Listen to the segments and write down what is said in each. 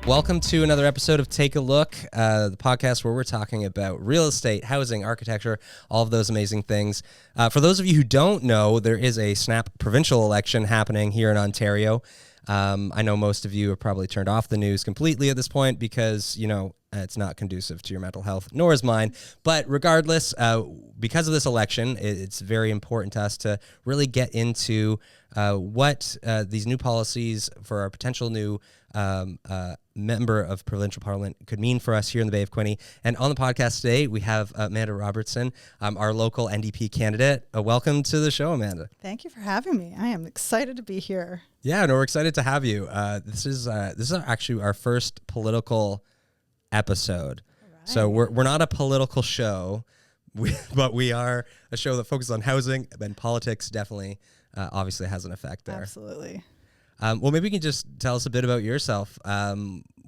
Welcome to another episode of Take a Look, the podcast where we're talking about real estate, housing, architecture, all of those amazing things. For those of you who don't know, there is a snap provincial election happening here in Ontario. I know most of you have probably turned off the news completely at this point because, you know, it's not conducive to your mental health, nor is mine. But regardless, because of this election, it's very important to us to really get into what these new policies for our potential new member of provincial parliament could mean for us here in the Bay of Quinte. And on the podcast today, we have Amanda Robertson, our local NDP candidate. Welcome to the show, Amanda. Thank you for having me. I am excited to be here. Yeah, no, we're excited to have you. This is actually our first political episode. Right. So we're not a political show, but we are a show that focuses on housing, and politics definitely obviously has an effect there. Absolutely. Well, maybe you can just tell us a bit about yourself.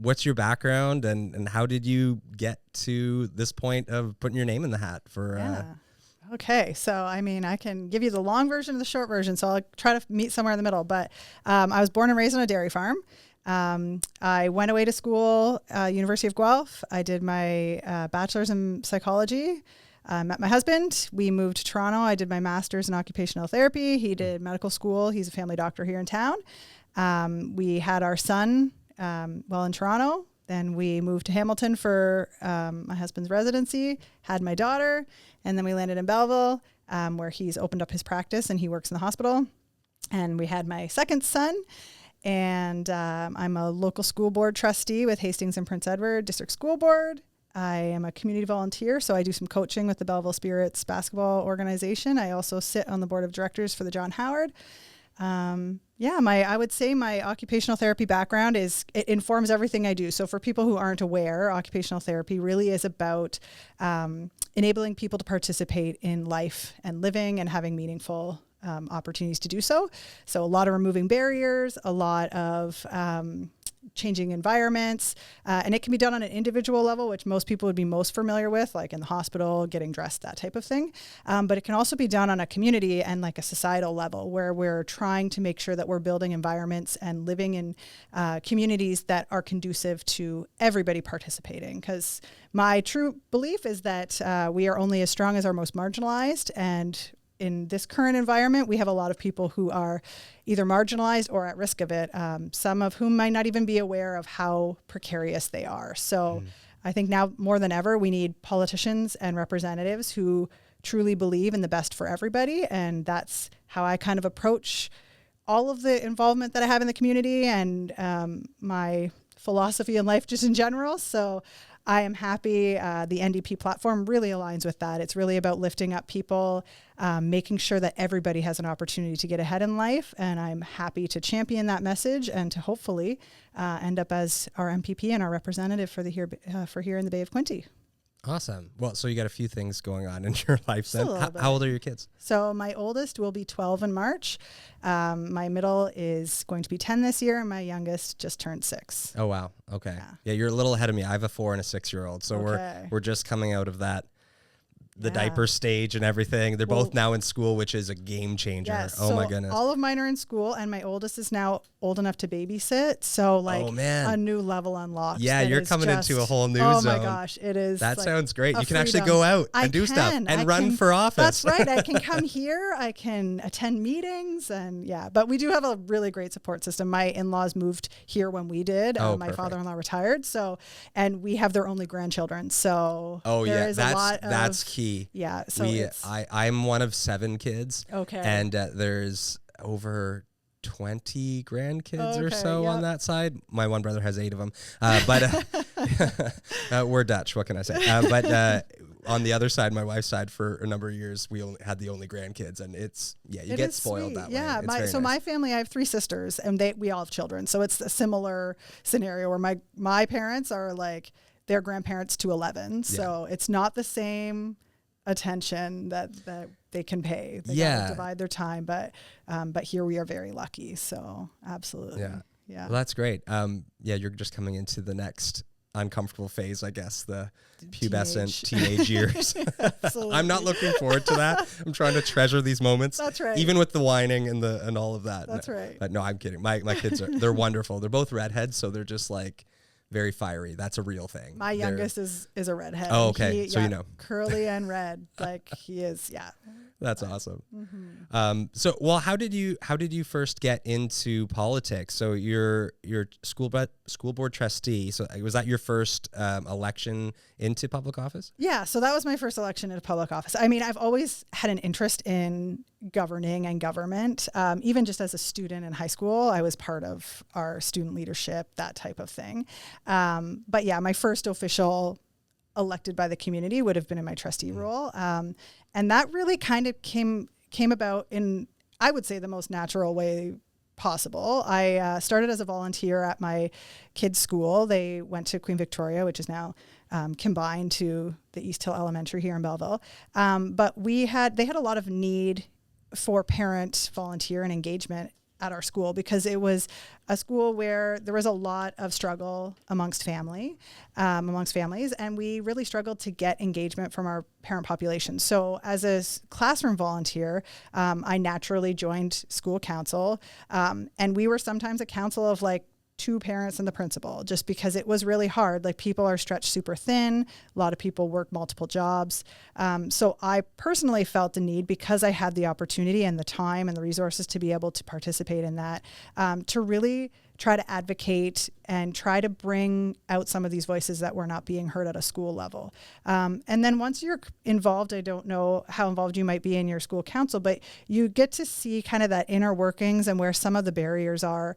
What's your background and how did you get to this point of putting your name in the hat for... Okay, so I mean, I can give you the long version and the short version, so I'll try to meet somewhere in the middle. But I was born and raised on a dairy farm. I went away to school, University of Guelph. I did my bachelor's in psychology. Met my husband. We moved to Toronto. I did my master's in occupational therapy. He did medical school. He's a family doctor here in town. We had our son in Toronto. Then we moved to Hamilton for my husband's residency, had my daughter, and then we landed in Belleville where he's opened up his practice and he works in the hospital. And we had my second son. And I'm a local school board trustee with Hastings and Prince Edward District School Board. I am a community volunteer, so I do some coaching with the Belleville Spirits basketball organization. I also sit on the board of directors for the John Howard. I would say my occupational therapy background it informs everything I do. So for people who aren't aware, occupational therapy really is about enabling people to participate in life and living and having meaningful opportunities to do so. So a lot of removing barriers, a lot of changing environments, and it can be done on an individual level, which most people would be most familiar with, like in the hospital, getting dressed, that type of thing. But it can also be done on a community and like a societal level where we're trying to make sure that we're building environments and living in communities that are conducive to everybody participating. Because my true belief is that we are only as strong as our most marginalized, and in this current environment, we have a lot of people who are either marginalized or at risk of it, some of whom might not even be aware of how precarious they are. So I think now more than ever, we need politicians and representatives who truly believe in the best for everybody. And that's how I kind of approach all of the involvement that I have in the community and my philosophy in life just in general. So I am happy the NDP platform really aligns with that. It's really about lifting up people, making sure that everybody has an opportunity to get ahead in life. And I'm happy to champion that message and to hopefully end up as our MPP and our representative for here in the Bay of Quinte. Awesome. Well, so you got a few things going on in your life then. How old are your kids? So my oldest will be 12 in March. My middle is going to be 10 this year, and my youngest just turned 6. Oh, wow. Okay. Yeah, you're a little ahead of me. I have a 4 and a 6-year-old. So we're just coming out of that, the diaper stage and everything. They're both now in school, which is a game changer. Yes, oh, my goodness. All of mine are in school, and my oldest is now old enough to babysit. So, a new level unlocked. Yeah, you're coming into a whole new zone. Oh, my gosh. It is. That sounds great. You can actually go out and do stuff and run for office. That's right. I can come here. I can attend meetings. But we do have a really great support system. My in-laws moved here when we did. My father-in-law retired. So, and we have their only grandchildren. So, that's key. Yeah. So I'm one of 7 kids. Okay. And there's over 20 grandkids or so on that side. My one brother has 8 of them. But we're Dutch. What can I say? But on the other side, my wife's side, for a number of years, we had the only grandkids, and you get spoiled that way. Yeah. My family, I have 3 sisters, and we all have children. So it's a similar scenario where my parents are like their grandparents to 11. So it's not the same attention that they can pay. They gotta divide their time, but here we are very lucky. So absolutely. Yeah. Well, that's great. You're just coming into the next uncomfortable phase, I guess, the pubescent teenage years. Absolutely. I'm not looking forward to that. I'm trying to treasure these moments. That's right. Even with the whining and all of that. That's right. But no, I'm kidding. My kids they're wonderful. They're both redheads, so they're just like very fiery. That's a real thing. My youngest is a redhead. Oh, okay. So you know. Curly and red, like he is. Yeah. That's awesome. So how did you first get into politics? So you're school board trustee. So was that your first election into public office? Yeah. So that was my first election into public office. I mean, I've always had an interest in governing and government. Even just as a student in high school, I was part of our student leadership, that type of thing. But yeah, my first official elected by the community would have been in my trustee role. And that really kind of came about in, I would say, the most natural way possible. I started as a volunteer at my kids' school. They went to Queen Victoria, which is now combined to the East Hill Elementary here in Belleville. But they had a lot of need for parent volunteer and engagement at our school, because it was a school where there was a lot of struggle amongst families, and we really struggled to get engagement from our parent population. So as a classroom volunteer, I naturally joined school council, and we were sometimes a council of like 2 parents and the principal, just because it was really hard. Like, people are stretched super thin. A lot of people work multiple jobs. So I personally felt the need, because I had the opportunity and the time and the resources to be able to participate in that, to really try to advocate and try to bring out some of these voices that were not being heard at a school level. And then once you're involved, I don't know how involved you might be in your school council, but you get to see kind of that inner workings and where some of the barriers are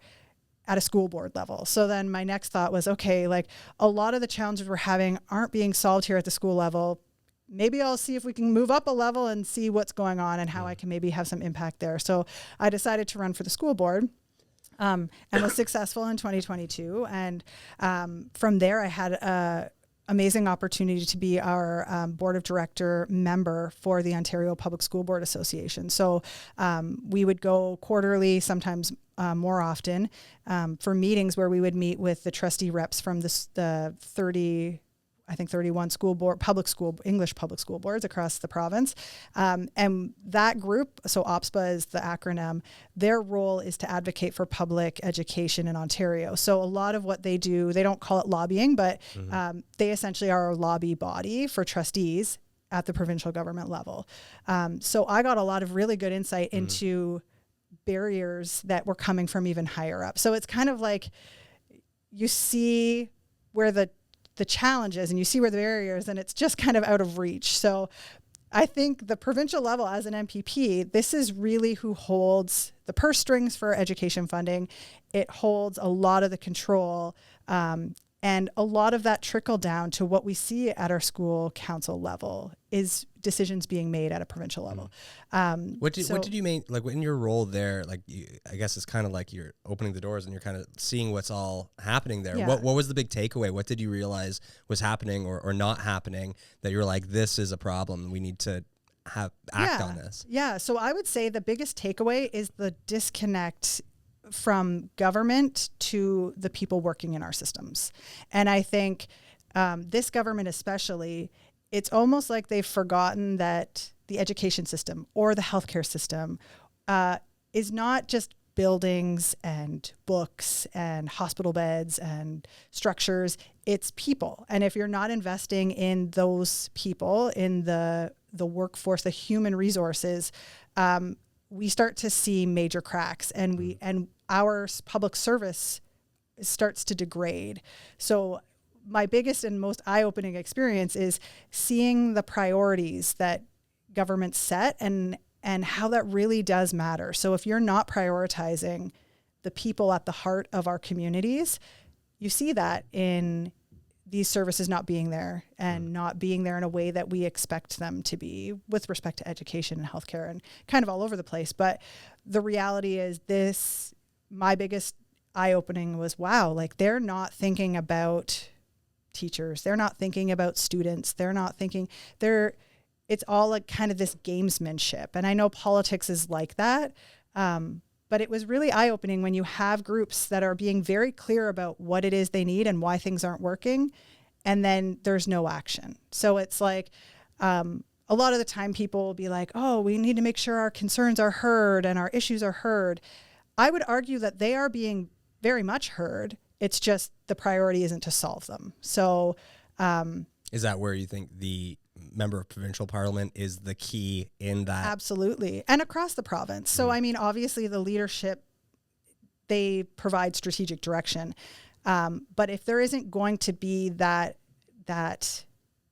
at a school board level. So then my next thought was, okay, like, a lot of the challenges we're having aren't being solved here at the school level. Maybe I'll see if we can move up a level and see what's going on and how I can maybe have some impact there. So I decided to run for the school board, and was successful in 2022. And from there, I had a amazing opportunity to be our board of director member for the Ontario Public School Board Association. So we would go quarterly, sometimes more often, for meetings where we would meet with the trustee reps from the 31 English public school boards across the province. And that group, so OPSPA is the acronym, their role is to advocate for public education in Ontario. So a lot of what they do, they don't call it lobbying, but they essentially are a lobby body for trustees at the provincial government level. So I got a lot of really good insight into barriers that were coming from even higher up. So it's kind of like you see where the challenges and you see where the barriers, and it's just kind of out of reach. So I think the provincial level, as an MPP, this is really who holds the purse strings for education funding. It holds a lot of the control, and a lot of that trickle down to what we see at our school council level is decisions being made at a provincial level. What did you mean, like, in your role there? Like, I guess it's kind of like you're opening the doors and you're kind of seeing what's all happening there. Yeah. What was the big takeaway? What did you realize was happening or not happening that you were like, this is a problem, we need to act on this? Yeah. So I would say the biggest takeaway is the disconnect from government to the people working in our systems. And I think this government especially, it's almost like they've forgotten that the education system or the healthcare system is not just buildings and books and hospital beds and structures, it's people. And if you're not investing in those people, in the workforce, the human resources, we start to see major cracks, and our public service starts to degrade. So my biggest and most eye-opening experience is seeing the priorities that governments set and how that really does matter. So if you're not prioritizing the people at the heart of our communities, you see that in these services not being there and not being there in a way that we expect them to be with respect to education and healthcare and kind of all over the place. But the reality is my biggest eye-opening was, wow, like, they're not thinking about teachers. They're not thinking about students. It's all like kind of this gamesmanship. And I know politics is like that. But it was really eye-opening when you have groups that are being very clear about what it is they need and why things aren't working, and then there's no action. So it's like a lot of the time people will be like, oh, we need to make sure our concerns are heard and our issues are heard. I would argue that they are being very much heard. It's just the priority isn't to solve them. So is that where you think the member of provincial parliament is the key in that? Absolutely. And across the province. So, I mean, obviously the leadership, they provide strategic direction. But if there isn't going to be that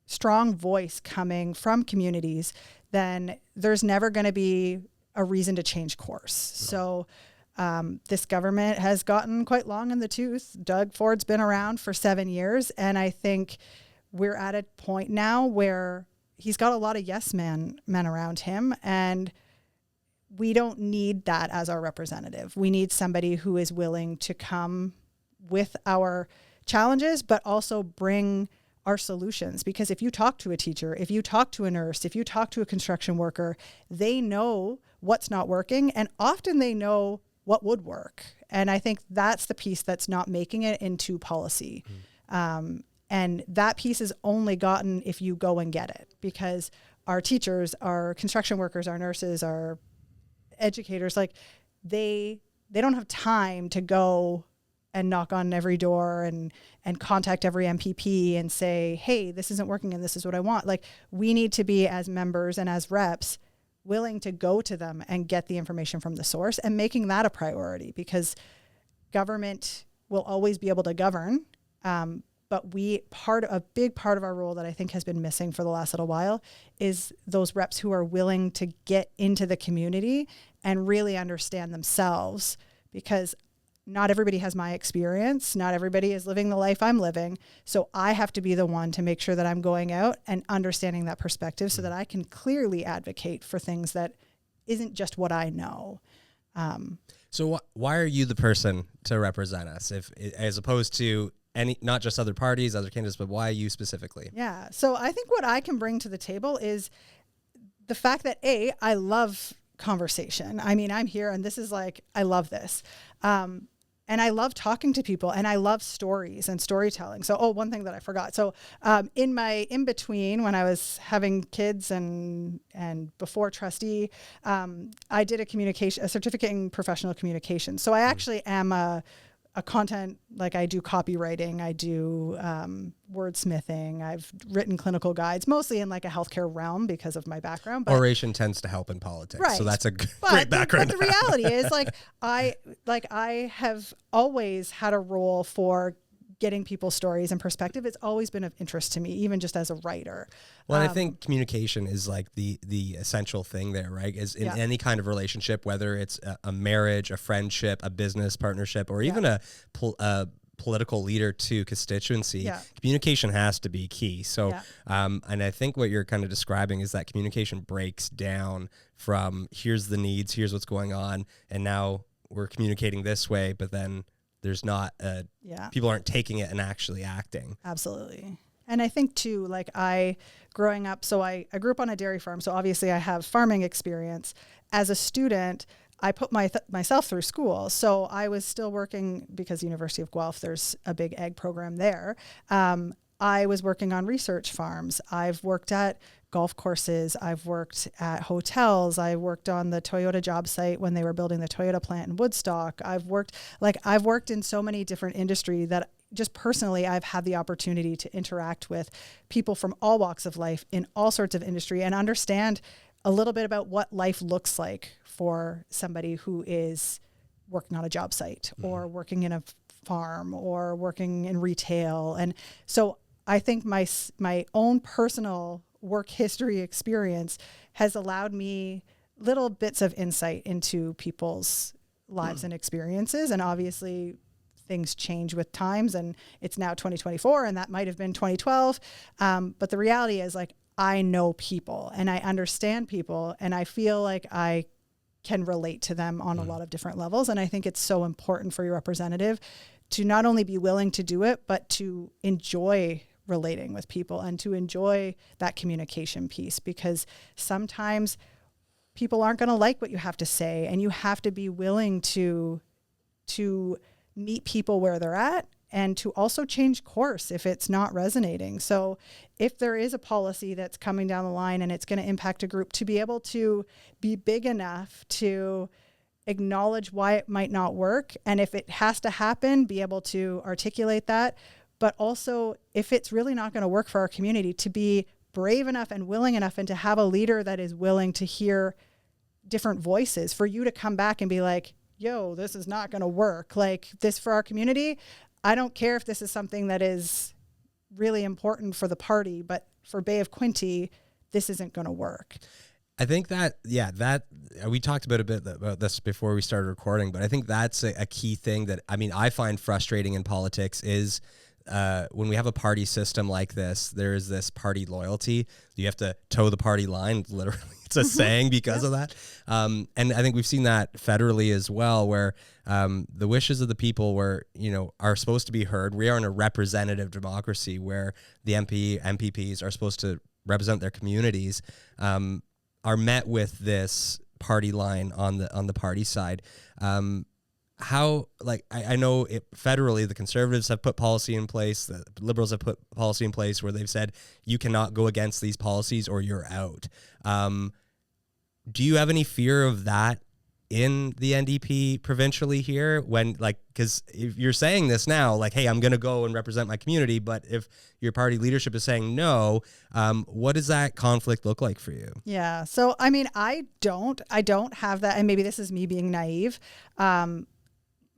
strong voice coming from communities, then there's never going to be a reason to change course. So this government has gotten quite long in the tooth. Doug Ford's been around for 7 years. And I think we're at a point now where he's got a lot of yes men around him. And we don't need that as our representative. We need somebody who is willing to come with our challenges, but also bring our solutions. Because if you talk to a teacher, if you talk to a nurse, if you talk to a construction worker, they know what's not working, and often they know what would work. And I think that's the piece that's not making it into policy. And that piece is only gotten if you go and get it, because our teachers, our construction workers, our nurses, our educators, like they don't have time to go and knock on every door and contact every MPP and say, hey, this isn't working and this is what I want. Like, we need to be, as members and as reps, willing to go to them and get the information from the source, and making that a priority, because government will always be able to govern. But a big part of our role that I think has been missing for the last little while is those reps who are willing to get into the community and really understand themselves, because not everybody has my experience. Not everybody is living the life I'm living. So I have to be the one to make sure that I'm going out and understanding that perspective so that I can clearly advocate for things that isn't just what I know. So why are you the person to represent us, as opposed to not just other parties, other candidates, but why you specifically? Yeah. So I think what I can bring to the table is the fact that I love conversation. I mean, I'm here and this is like, I love this. And I love talking to people, and I love stories and storytelling. So, one thing that I forgot. So in my in-between, when I was having kids and before trustee, I did a certificate in professional communication. So I actually am a content, like I do copywriting, I do wordsmithing, I've written clinical guides, mostly in like a healthcare realm because of my background. But oration tends to help in politics, right. So that's a great background. But the reality is, I have always had a role for getting people's stories and perspective. It's always been of interest to me, even just as a writer. Well, I think communication is like the essential thing there, right? Is in any kind of relationship, whether it's a marriage, a friendship, a business partnership, or even a political leader to constituency, communication has to be key. So, and I think what you're kind of describing is that communication breaks down from here's the needs, here's what's going on, and now we're communicating this way, but then there's not people aren't taking it and actually acting. Absolutely. And I think too, like growing up, so I grew up on a dairy farm. So obviously I have farming experience. As a student, I put myself through school. So I was still working, because University of Guelph, there's a big ag program there. I was working on research farms. I've worked at golf courses. I've worked at hotels. I worked on the Toyota job site when they were building the Toyota plant in Woodstock. I've worked in so many different industries that just personally, I've had the opportunity to interact with people from all walks of life in all sorts of industry and understand a little bit about what life looks like for somebody who is working on a job site or working in a farm or working in retail. And so I think my own personal work history experience has allowed me little bits of insight into people's lives and experiences. And obviously things change with times, and it's now 2024 and that might have been 2012. But the reality is, like, I know people and I understand people, and I feel like I can relate to them on a lot of different levels. And I think it's so important for your representative to not only be willing to do it, but to enjoy relating with people and to enjoy that communication piece, because sometimes people aren't going to like what you have to say, and you have to be willing to meet people where they're at and to also change course if it's not resonating. So if there is a policy that's coming down the line and it's going to impact a group, to be able to be big enough to acknowledge why it might not work. And if it has to happen, be able to articulate that. But also, if it's really not going to work for our community, to be brave enough and willing enough and to have a leader that is willing to hear different voices, for you to come back and be like, yo, this is not going to work. Like, this for our community, I don't care if this is something that is really important for the party, but for Bay of Quinte, this isn't going to work. I think that we talked about a bit about this before we started recording, but I think that's a key thing that, I mean, I find frustrating in politics is when we have a party system like this, there is this party loyalty. You have to toe the party line, literally. It's a saying because of that. And I think we've seen that federally as well, where the wishes of the people are supposed to be heard. We are in a representative democracy where the MPPs are supposed to represent their communities, are met with this party line on the party side. How, like, I know federally, the Conservatives have put policy in place, the Liberals have put policy in place where they've said you cannot go against these policies or you're out. Do you have any fear of that in the NDP provincially here? When, like, because if you're saying this now, like, hey, I'm going to go and represent my community, but if your party leadership is saying no, what does that conflict look like for you? Yeah. So, I mean, I don't have that. And maybe this is me being naive.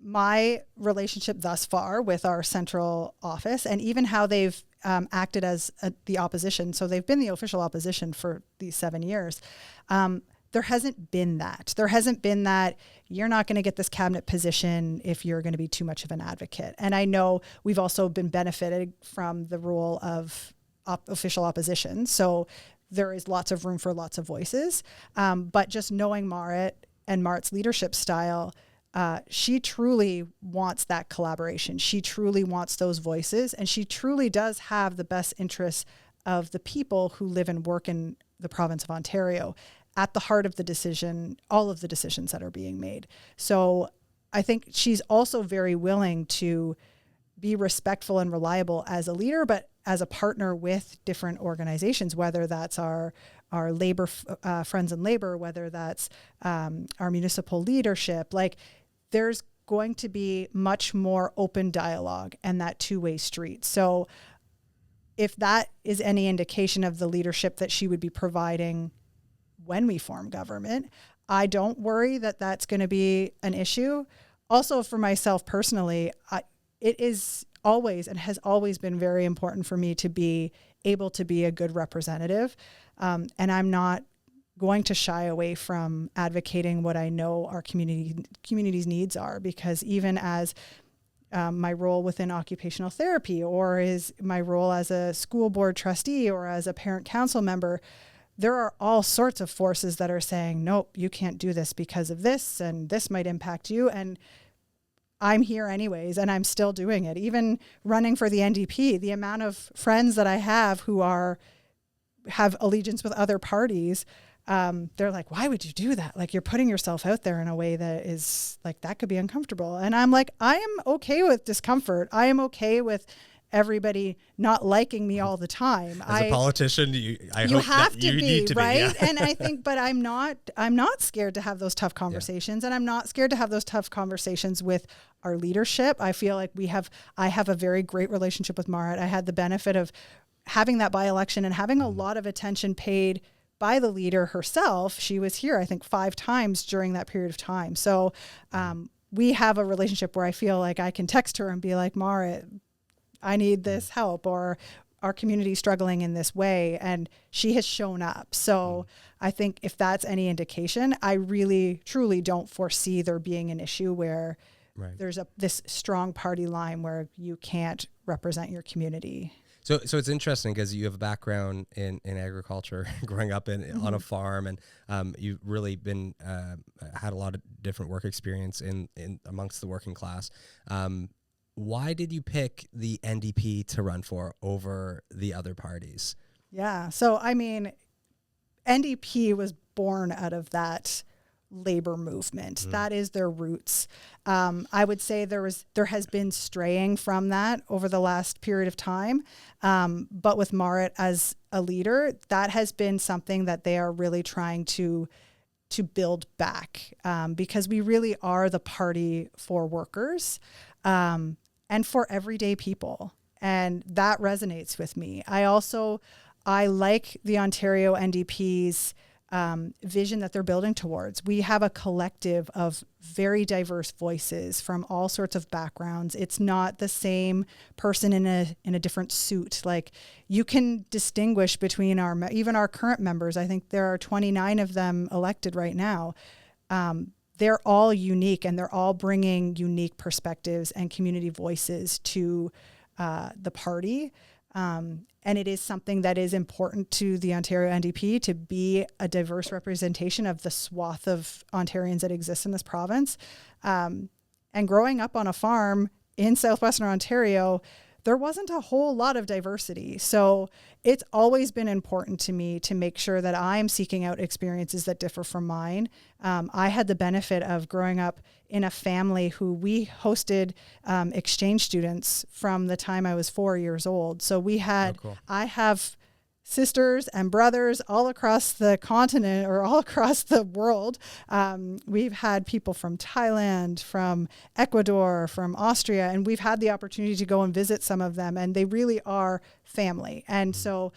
My relationship thus far with our central office, and even how they've acted as the opposition, so they've been the official opposition for these 7 years, there hasn't been that. There hasn't been that you're not going to get this cabinet position if you're going to be too much of an advocate. And I know we've also been benefited from the role of official opposition, so there is lots of room for lots of voices. But just knowing Marit and Marit's leadership style, she truly wants that collaboration. She truly wants those voices, and she truly does have the best interests of the people who live and work in the province of Ontario at the heart of the decision, all of the decisions that are being made. So I think she's also very willing to be respectful and reliable as a leader, but as a partner with different organizations, whether that's our labor friends in labor, whether that's our municipal leadership. Like, there's going to be much more open dialogue and that two-way street. So if that is any indication of the leadership that she would be providing when we form government, I don't worry that that's going to be an issue. Also, for myself personally, it is always and has always been very important for me to be able to be a good representative. And I'm not going to shy away from advocating what I know our community's needs are, because even as my role within occupational therapy, or is my role as a school board trustee or as a parent council member, there are all sorts of forces that are saying, nope, you can't do this because of this, and this might impact you. And I'm here anyways, and I'm still doing it. Even running for the NDP, the amount of friends that I have who have allegiance with other parties, they're like, why would you do that? Like, you're putting yourself out there in a way that is like, that could be uncomfortable. And I'm like, I am okay with discomfort. I am okay with everybody not liking me all the time. As a politician, you have to be, right? Yeah. And I think, but I'm not scared to have those tough conversations, and I'm not scared to have those tough conversations with our leadership. I feel like I have a very great relationship with Marit. I had the benefit of having that by-election and having a lot of attention paid by the leader herself. She was here, I think, 5 times during that period of time. So we have a relationship where I feel like I can text her and be like, Marit, I need this help, or our community struggling in this way. And she has shown up. So I think if that's any indication, I really, truly don't foresee there being an issue where there's this strong party line where you can't represent your community. So it's interesting because you have a background in agriculture, growing up on a farm, and you've really been had a lot of different work experience in amongst the working class. Why did you pick the NDP to run for over the other parties? Yeah, so I mean, NDP was born out of that labor movement. That is their roots. I would say there has been straying from that over the last period of time. But with Marit as a leader, that has been something that they are really trying to to build back, because we really are the party for workers and for everyday people. And that resonates with me. I like the Ontario NDP's vision that they're building towards. We have a collective of very diverse voices from all sorts of backgrounds. It's not the same person in a different suit. Like, you can distinguish between even our current members. I think there are 29 of them elected right now. They're all unique, and they're all bringing unique perspectives and community voices to the party. And it is something that is important to the Ontario NDP to be a diverse representation of the swath of Ontarians that exist in this province. And growing up on a farm in southwestern Ontario, there wasn't a whole lot of diversity. So it's always been important to me to make sure that I'm seeking out experiences that differ from mine. I had the benefit of growing up in a family who we hosted exchange students from the time I was 4 years old. So I have sisters and brothers all across the continent or all across the world. We've had people from Thailand, from Ecuador, from Austria, and we've had the opportunity to go and visit some of them, and they really are family. And so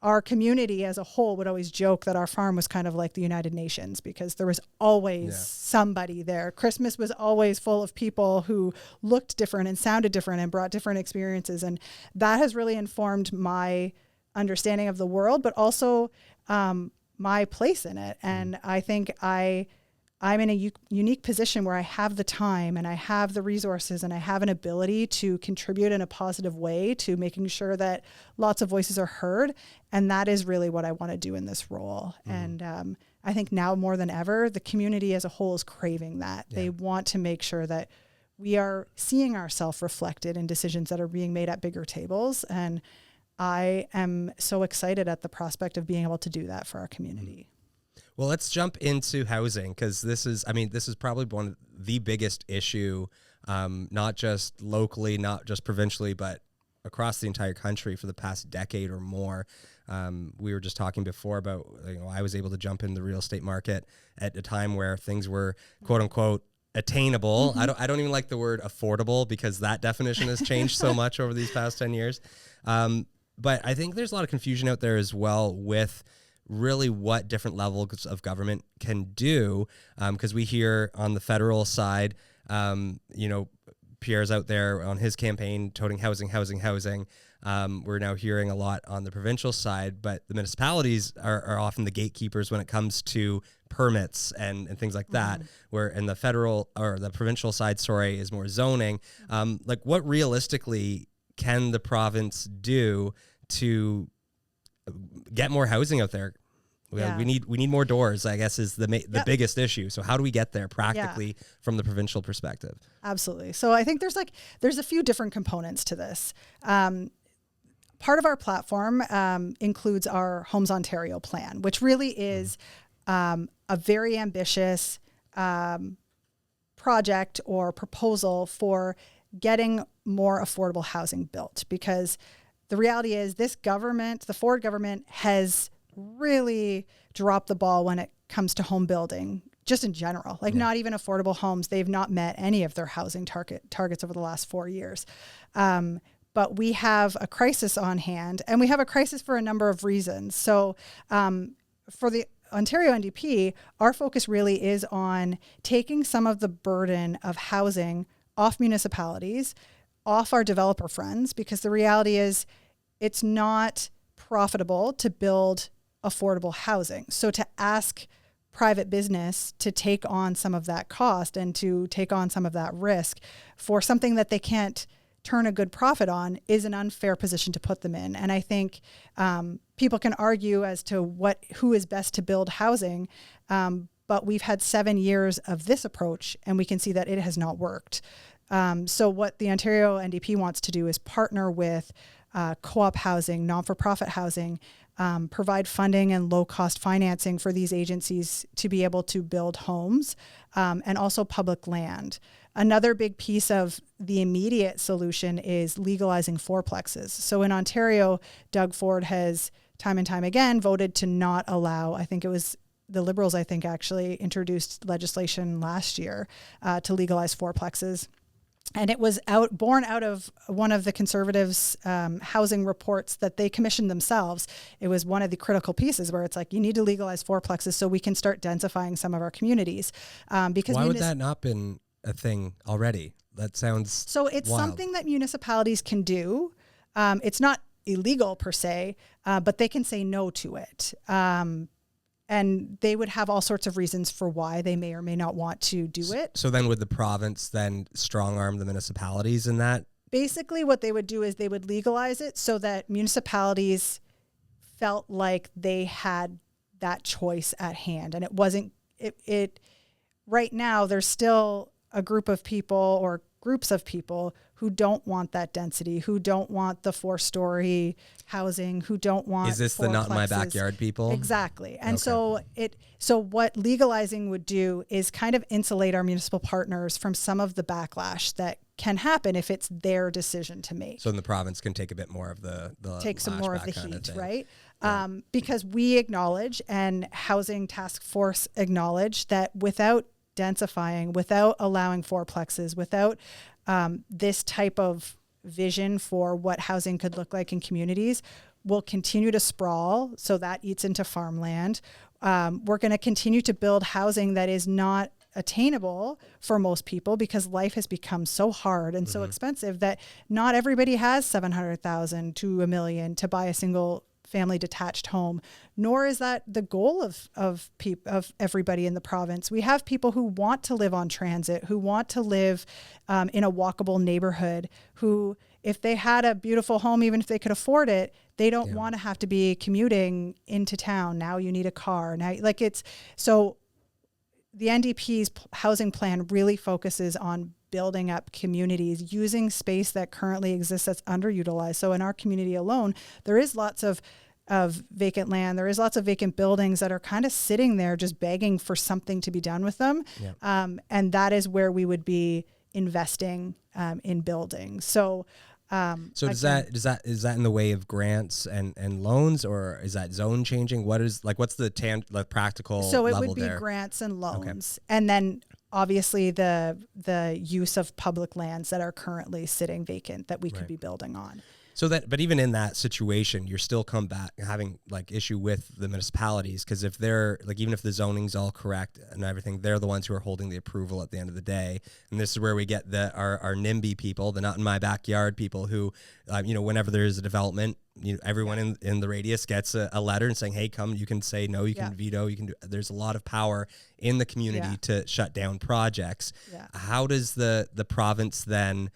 our community as a whole would always joke that our farm was kind of like the United Nations, because there was always somebody there. Christmas was always full of people who looked different and sounded different and brought different experiences. And that has really informed my understanding of the world, but also my place in it. And I think I'm in a unique position where I have the time and I have the resources and I have an ability to contribute in a positive way to making sure that lots of voices are heard. And that is really what I want to do in this role. And I think now more than ever, the community as a whole is craving that. They want to make sure that we are seeing ourselves reflected in decisions that are being made at bigger tables. And I am so excited at the prospect of being able to do that for our community. Well, let's jump into housing, because this is probably one of the biggest issue, not just locally, not just provincially, but across the entire country for the past decade or more. We were just talking before about, I was able to jump in the real estate market at a time where things were quote unquote attainable. I don't even like the word affordable, because that definition has changed so much over these past 10 years. But I think there's a lot of confusion out there as well with really what different levels of government can do, because we hear on the federal side, Pierre's out there on his campaign toting housing. We're now hearing a lot on the provincial side, but the municipalities are often the gatekeepers when it comes to permits and things like that, where in the federal or the provincial side, is more zoning. What realistically can the province do to get more housing out there? We need more doors, I guess, is the biggest issue. So how do we get there practically from the provincial perspective? Absolutely. So I think there's a few different components to this. Part of our platform includes our Homes Ontario plan, which really is a very ambitious project or proposal for getting more affordable housing built. Because the reality is this government, the Ford government, has really dropped the ball when it comes to home building, just in general. Not even affordable homes. They've not met any of their housing targets over the last 4 years. But we have a crisis on hand, and we have a crisis for a number of reasons. So for the Ontario NDP, our focus really is on taking some of the burden of housing off municipalities, off our developer friends, because the reality is it's not profitable to build affordable housing. So to ask private business to take on some of that cost and to take on some of that risk for something that they can't turn a good profit on is an unfair position to put them in. And I think people can argue as to who is best to build housing, but we've had 7 years of this approach, and we can see that it has not worked. So what the Ontario NDP wants to do is partner with co-op housing, non-for-profit housing, provide funding and low-cost financing for these agencies to be able to build homes, and also public land. Another big piece of the immediate solution is legalizing fourplexes. So in Ontario, Doug Ford has time and time again voted to not allow, I think it was the Liberals, I think, actually introduced legislation last year to legalize fourplexes. And it was born out of one of the Conservatives' housing reports that they commissioned themselves. It was one of the critical pieces where it's like, you need to legalize fourplexes so we can start densifying some of our communities. Because why would that not been a thing already? That sounds so it's wild. something that municipalities can do. It's not illegal per se, but they can say no to it. And they would have all sorts of reasons for why they may or may not want to do it. So then would the province then strong arm the municipalities in that? Basically what they would do is they would legalize it so that municipalities felt like they had that choice at hand. And it wasn't, right now, there's still a group of people or groups of people who don't want that density, who don't want the 4-story housing, who don't want Is this the not in my backyard people? Exactly. And so what legalizing would do is kind of insulate our municipal partners from some of the backlash that can happen if it's their decision to make. So then the province can take a bit more of the take some more of the heat, right? Yeah. Because we acknowledge, and Housing Task Force acknowledge, that without densifying, without allowing fourplexes, without this type of vision for what housing could look like in communities, will continue to sprawl. So that eats into farmland. We're going to continue to build housing that is not attainable for most people because life has become so hard and so expensive that not everybody has $700,000 to $1 million to buy a single family detached home, nor is that the goal of everybody in the province. We have people who want to live on transit, who want to live in a walkable neighborhood, who, if they had a beautiful home, even if they could afford it, they don't want to have to be commuting into town. Now you need a car. Now, so the NDP's housing plan really focuses on building up communities, using space that currently exists that's underutilized. So in our community alone, there is lots of vacant land. There is lots of vacant buildings that are kind of sitting there just begging for something to be done with them. Yeah. And that is where we would be investing in building. So is that in the way of grants and loans, or is that zone changing? What's the practical So it level would be there? grants and loans. Okay. And then obviously the use of public lands that are currently sitting vacant that we could be building on. So but even in that situation, you're still having issue with the municipalities, because if they're even if the zoning's all correct and everything, they're the ones who are holding the approval at the end of the day. And this is where we get our NIMBY people, the not in my backyard people, who whenever there is a development, everyone in the radius gets a letter and saying, hey, come, you can say no, you can veto, you can do. There's a lot of power in the community to shut down projects. Yeah. How does the province then,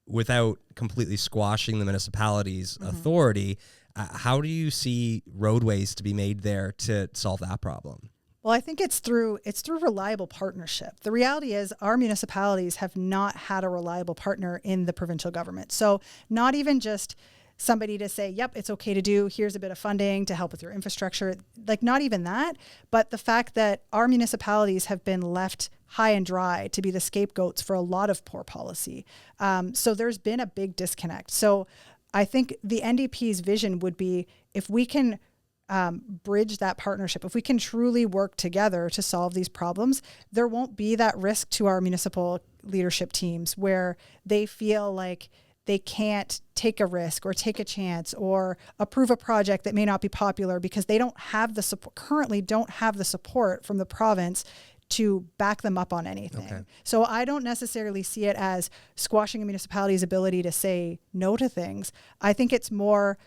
without completely squashing the municipality's authority, how do you see roadways to be made there to solve that problem? Well, I think it's through reliable partnership. The reality is our municipalities have not had a reliable partner in the provincial government. So not even just somebody to say, yep, it's okay to do, here's a bit of funding to help with your infrastructure, not even that, but the fact that our municipalities have been left high and dry to be the scapegoats for a lot of poor policy. So there's been a big disconnect. So I think the NDP's vision would be, if we can bridge that partnership, if we can truly work together to solve these problems, there won't be that risk to our municipal leadership teams where they feel like they can't take a risk or take a chance or approve a project that may not be popular because they don't have the support, currently don't have the support from the province to back them up on anything. Okay. So I don't necessarily see it as squashing a municipality's ability to say no to things. I think it's more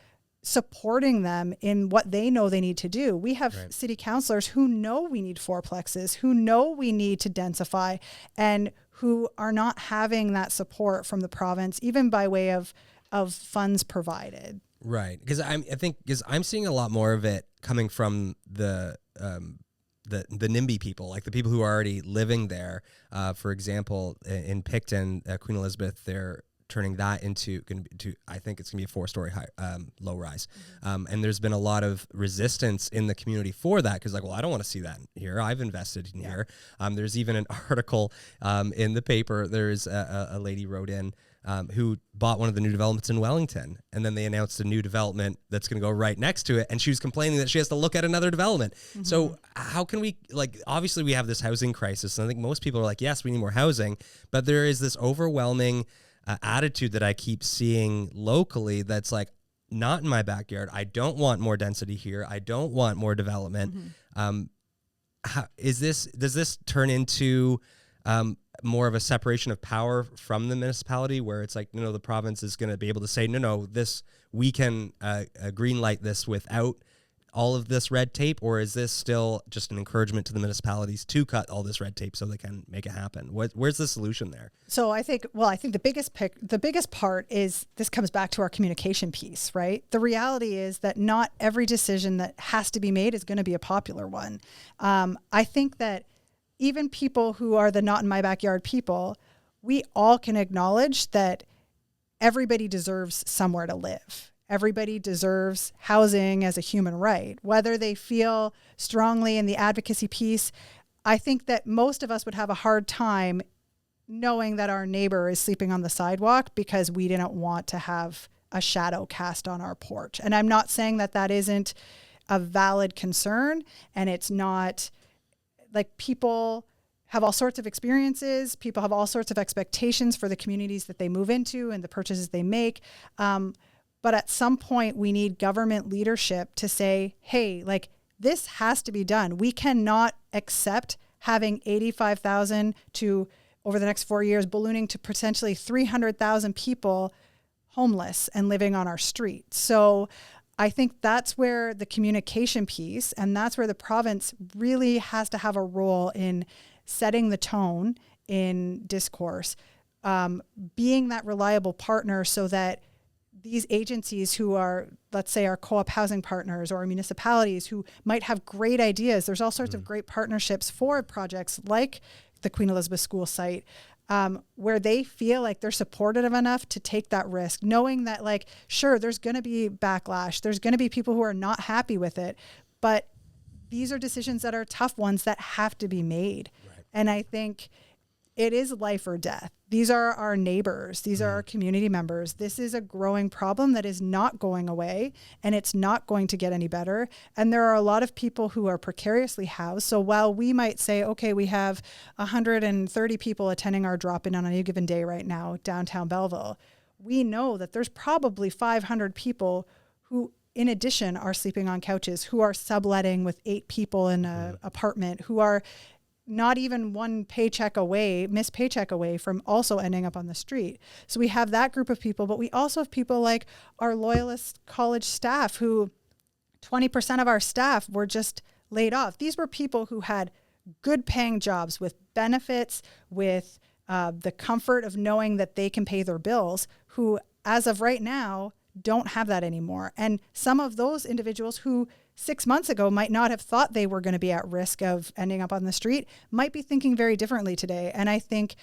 supporting them in what they know they need to do. We have city councillors who know we need fourplexes, who know we need to densify, and who are not having that support from the province, even by way of funds provided. Right. Because I'm seeing a lot more of it coming from the NIMBY people, like the people who are already living there. For example, in Picton, Queen Elizabeth, they're turning that into I think it's gonna be a 4-story high, low rise. And there's been a lot of resistance in the community for that, because I don't want to see that here. I've invested in here. There's even an article in the paper. There's a lady wrote in who bought one of the new developments in Wellington, and then they announced a new development that's going to go right next to it, and she was complaining that she has to look at another development. Mm-hmm. So how can we, like, obviously we have this housing crisis, and I think most people are like, yes, we need more housing, but there is this overwhelming attitude that I keep seeing locally that's like, not in my backyard. I don't want more density here. I don't want more development. Mm-hmm. Does this turn into more of a separation of power from the municipality, where it's like, the province is going to be able to say, no, this, we can green light this without all of this red tape? Or is this still just an encouragement to the municipalities to cut all this red tape so they can make it happen? Where's the solution there? So I think the biggest part is, this comes back to our communication piece, right? The reality is that not every decision that has to be made is going to be a popular one. I think that even people who are the not in my backyard people, we all can acknowledge that everybody deserves somewhere to live. Everybody deserves housing as a human right, whether they feel strongly in the advocacy piece. I think that most of us would have a hard time knowing that our neighbor is sleeping on the sidewalk because we didn't want to have a shadow cast on our porch. And I'm not saying that that isn't a valid concern, and it's not, like, people have all sorts of experiences. People have all sorts of expectations for the communities that they move into and the purchases they make. But at some point, we need government leadership to say, hey, like, this has to be done. We cannot accept having 85,000 to, over the next 4 years, ballooning to potentially 300,000 people homeless and living on our street. So I think that's where the communication piece, and that's where the province really has to have a role in setting the tone in discourse, being that reliable partner so that these agencies who are, let's say, our co-op housing partners or our municipalities who might have great ideas, there's all sorts of great partnerships for projects like the Queen Elizabeth School site, where they feel like they're supportive enough to take that risk, knowing that, like, sure, there's going to be backlash. There's going to be people who are not happy with it, but these are decisions that are tough ones that have to be made. Right. And I think it is life or death. These are our neighbors. These are our community members. This is a growing problem that is not going away, and it's not going to get any better. And there are a lot of people who are precariously housed. So while we might say, okay, we have 130 people attending our drop-in on any given day right now, downtown Belleville, we know that there's probably 500 people who, in addition, are sleeping on couches, who are subletting with 8 people in an apartment, who are not even missed paycheck away from also ending up on the street. So we have that group of people, but we also have people like our Loyalist College staff, who 20% of our staff were just laid off. These were people who had good paying jobs with benefits, with the comfort of knowing that they can pay their bills, who, as of right now, don't have that anymore. And some of those individuals who 6 months ago might not have thought they were going to be at risk of ending up on the street might be thinking very differently today. And I think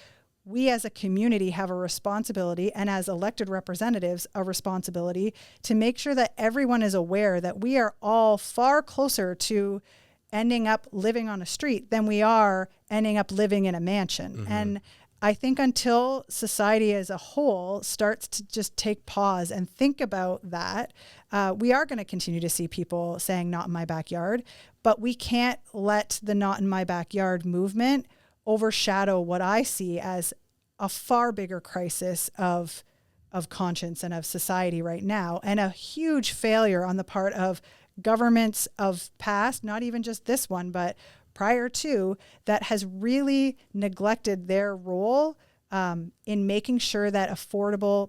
we as a community have a responsibility, and as elected representatives, a responsibility to make sure that everyone is aware that we are all far closer to ending up living on a street than we are ending up living in a mansion. Mm-hmm. And I think until society as a whole starts to just take pause and think about that, we are going to continue to see people saying not in my backyard, but we can't let the not in my backyard movement overshadow what I see as a far bigger crisis of conscience and of society right now, and a huge failure on the part of governments of past, not even just this one, but prior to, that has really neglected their role in making sure that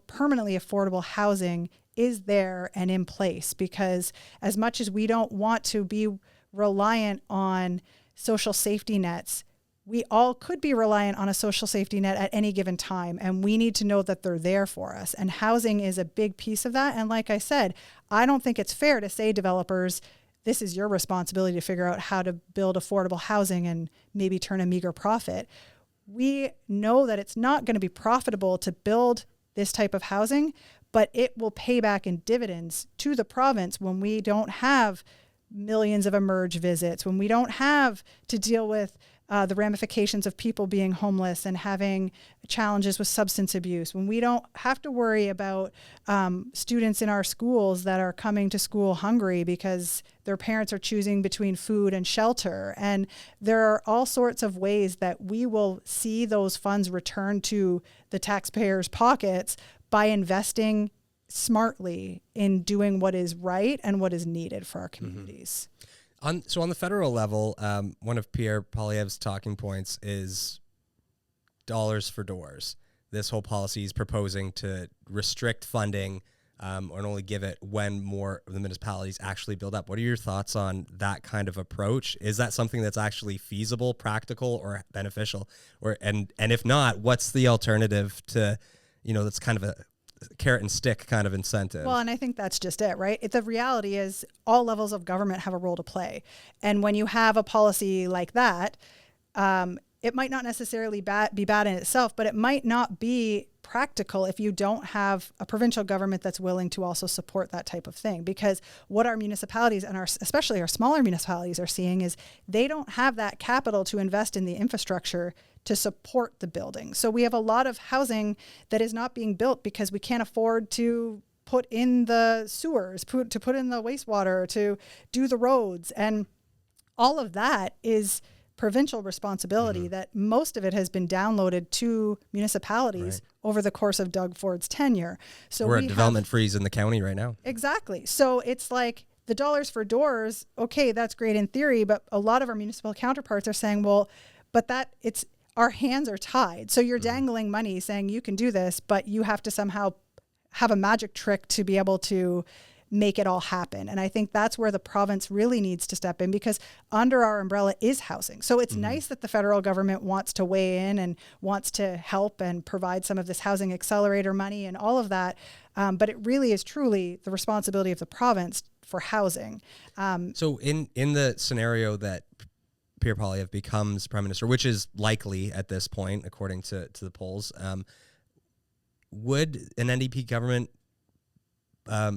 permanently affordable housing is there and in place. Because as much as we don't want to be reliant on social safety nets, we all could be reliant on a social safety net at any given time, and we need to know that they're there for us. And housing is a big piece of that. And like I said, I don't think it's fair to say developers, this is your responsibility to figure out how to build affordable housing and maybe turn a meager profit. We know that it's not going to be profitable to build this type of housing, but it will pay back in dividends to the province when we don't have millions of emerge visits, when we don't have to deal with the ramifications of people being homeless and having challenges with substance abuse, when we don't have to worry about students in our schools that are coming to school hungry because their parents are choosing between food and shelter. And there are all sorts of ways that we will see those funds return to the taxpayers' pockets by investing smartly in doing what is right and what is needed for our communities. So on the federal level, one of Pierre Poilievre's talking points is dollars for doors. This whole policy is proposing to restrict funding and only give it when more of the municipalities actually build up. What are your thoughts on that kind of approach? Is that something that's actually feasible, practical, or beneficial? And if not, what's the alternative to, that's kind of a carrot and stick kind of incentive? Well, and I think that's just it, right? The reality is all levels of government have a role to play. And when you have a policy like that, it might not necessarily be bad in itself, but it might not be practical if you don't have a provincial government that's willing to also support that type of thing. Because what our municipalities and especially our smaller municipalities are seeing is they don't have that capital to invest in the infrastructure to support the building. So we have a lot of housing that is not being built because we can't afford to put in the sewers, to put in the wastewater, to do the roads. And all of that is provincial responsibility that most of it has been downloaded to municipalities over the course of Doug Ford's tenure. So we're at development freeze in the county right now. Exactly. So it's like the dollars for doors, okay, that's great in theory, but a lot of our municipal counterparts are saying, well, but our hands are tied. So you're dangling money saying you can do this, but you have to somehow have a magic trick to be able to make it all happen. And I think that's where the province really needs to step in, because under our umbrella is housing. So it's nice that the federal government wants to weigh in and wants to help and provide some of this housing accelerator money and all of that. But it really is truly the responsibility of the province for housing. So in the scenario that Pierre Poilievre becomes prime minister, which is likely at this point, according to the polls, would an NDP government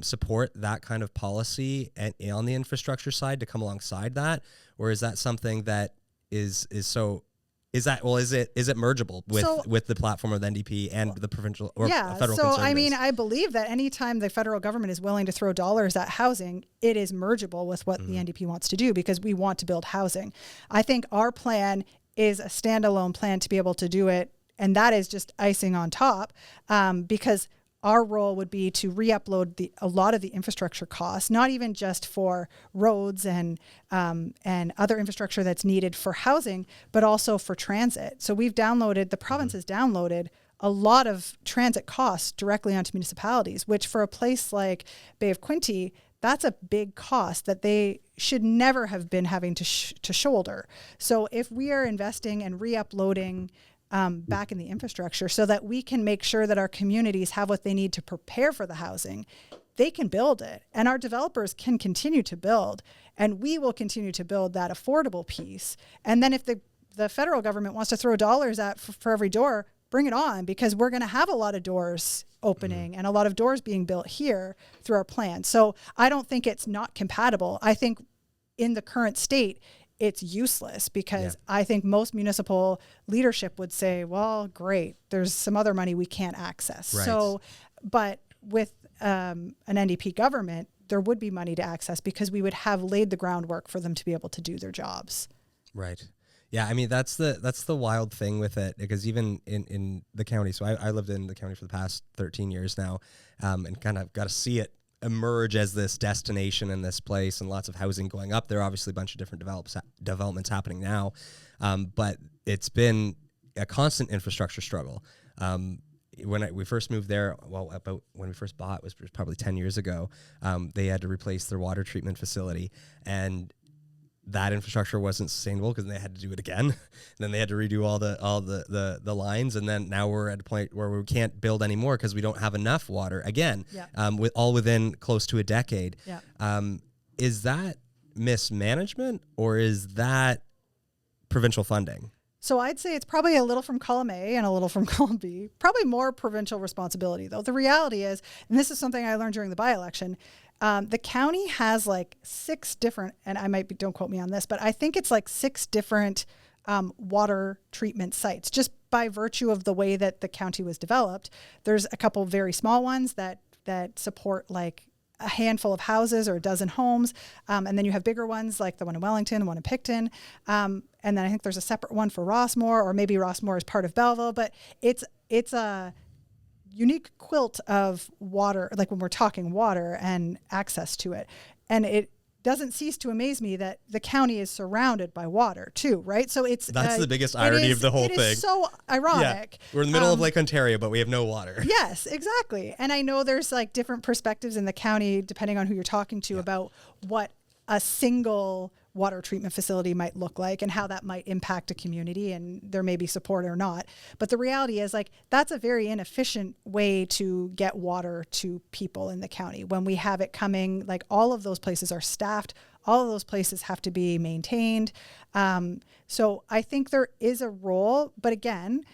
support that kind of policy on the infrastructure side to come alongside that, or is that something that is it mergeable with the platform of the NDP and the provincial or federal conservatives? I mean, I believe that anytime the federal government is willing to throw dollars at housing, it is mergeable with what the NDP wants to do, because we want to build housing. I think our plan is a standalone plan to be able to do it, and that is just icing on top, because our role would be to re-upload a lot of the infrastructure costs, not even just for roads and other infrastructure that's needed for housing, but also for transit. So the province has downloaded a lot of transit costs directly onto municipalities, which for a place like Bay of Quinte, that's a big cost that they should never have been having to shoulder. So if we are investing and re-uploading back in the infrastructure so that we can make sure that our communities have what they need to prepare for the housing, they can build it. And our developers can continue to build. And we will continue to build that affordable piece. And then if the federal government wants to throw dollars at for every door, bring it on, because we're going to have a lot of doors opening and a lot of doors being built here through our plan. So I don't think it's not compatible. I think in the current state, it's useless, because I think most municipal leadership would say, well, great, there's some other money we can't access. Right. So, but with an NDP government, there would be money to access, because we would have laid the groundwork for them to be able to do their jobs. Right. Yeah, I mean, that's the wild thing with it, because even in the county, so I lived in the county for the past 13 years now, and kind of got to see it emerge as this destination in this place, and lots of housing going up. There are obviously a bunch of different developments happening now, but it's been a constant infrastructure struggle. When we first moved there, about when we first bought, was probably 10 years ago, they had to replace their water treatment facility, and that infrastructure wasn't sustainable because they had to do it again. And then they had to redo all the lines, and then now we're at a point where we can't build anymore because we don't have enough water again. Within close to a decade. Is that mismanagement, or is that provincial funding? So I'd say it's probably a little from column A and a little from column B. Probably more provincial responsibility, though. The reality is, and this is something I learned during the by-election, the county has like 6 different, and don't quote me on this, but I think it's like 6 different water treatment sites. Just by virtue of the way that the county was developed, there's a couple very small ones that support like a handful of houses or a dozen homes. And then you have bigger ones like the one in Wellington, the one in Picton. And then I think there's a separate one for Rossmore, or maybe Rossmore is part of Belleville, but it's a unique quilt of water, like when we're talking water and access to it. And it doesn't cease to amaze me that the county is surrounded by water too, right? So that's the biggest irony of the whole thing. It is so ironic. Yeah. We're in the middle of Lake Ontario, but we have no water. Yes, exactly. And I know there's like different perspectives in the county, depending on who you're talking to, about what a single water treatment facility might look like and how that might impact a community, and there may be support or not. But the reality is, like, that's a very inefficient way to get water to people in the county when we have it coming. Like, all of those places are staffed, all of those places have to be maintained. So I think there is a role, but again,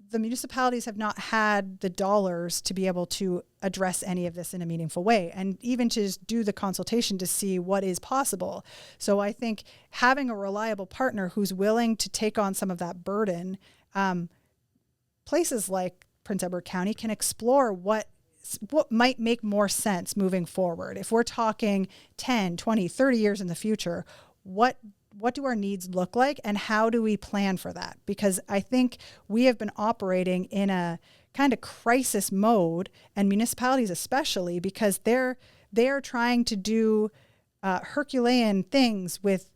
the municipalities have not had the dollars to be able to address any of this in a meaningful way, and even to just do the consultation to see what is possible. So I think having a reliable partner who's willing to take on some of that burden, places like Prince Edward County can explore what might make more sense moving forward. If we're talking 10, 20, 30 years in the future, what do our needs look like, and how do we plan for that? Because I think we have been operating in a kind of crisis mode, and municipalities especially, because they are trying to do Herculean things with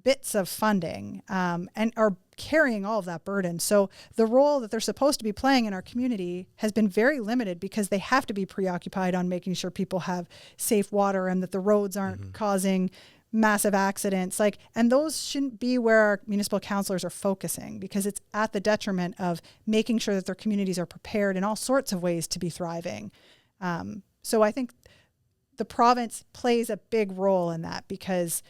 bits of funding, and are carrying all of that burden. So the role that they're supposed to be playing in our community has been very limited, because they have to be preoccupied on making sure people have safe water and that the roads aren't causing massive accidents, and those shouldn't be where our municipal councillors are focusing, because it's at the detriment of making sure that their communities are prepared in all sorts of ways to be thriving. So I think the province plays a big role in that, because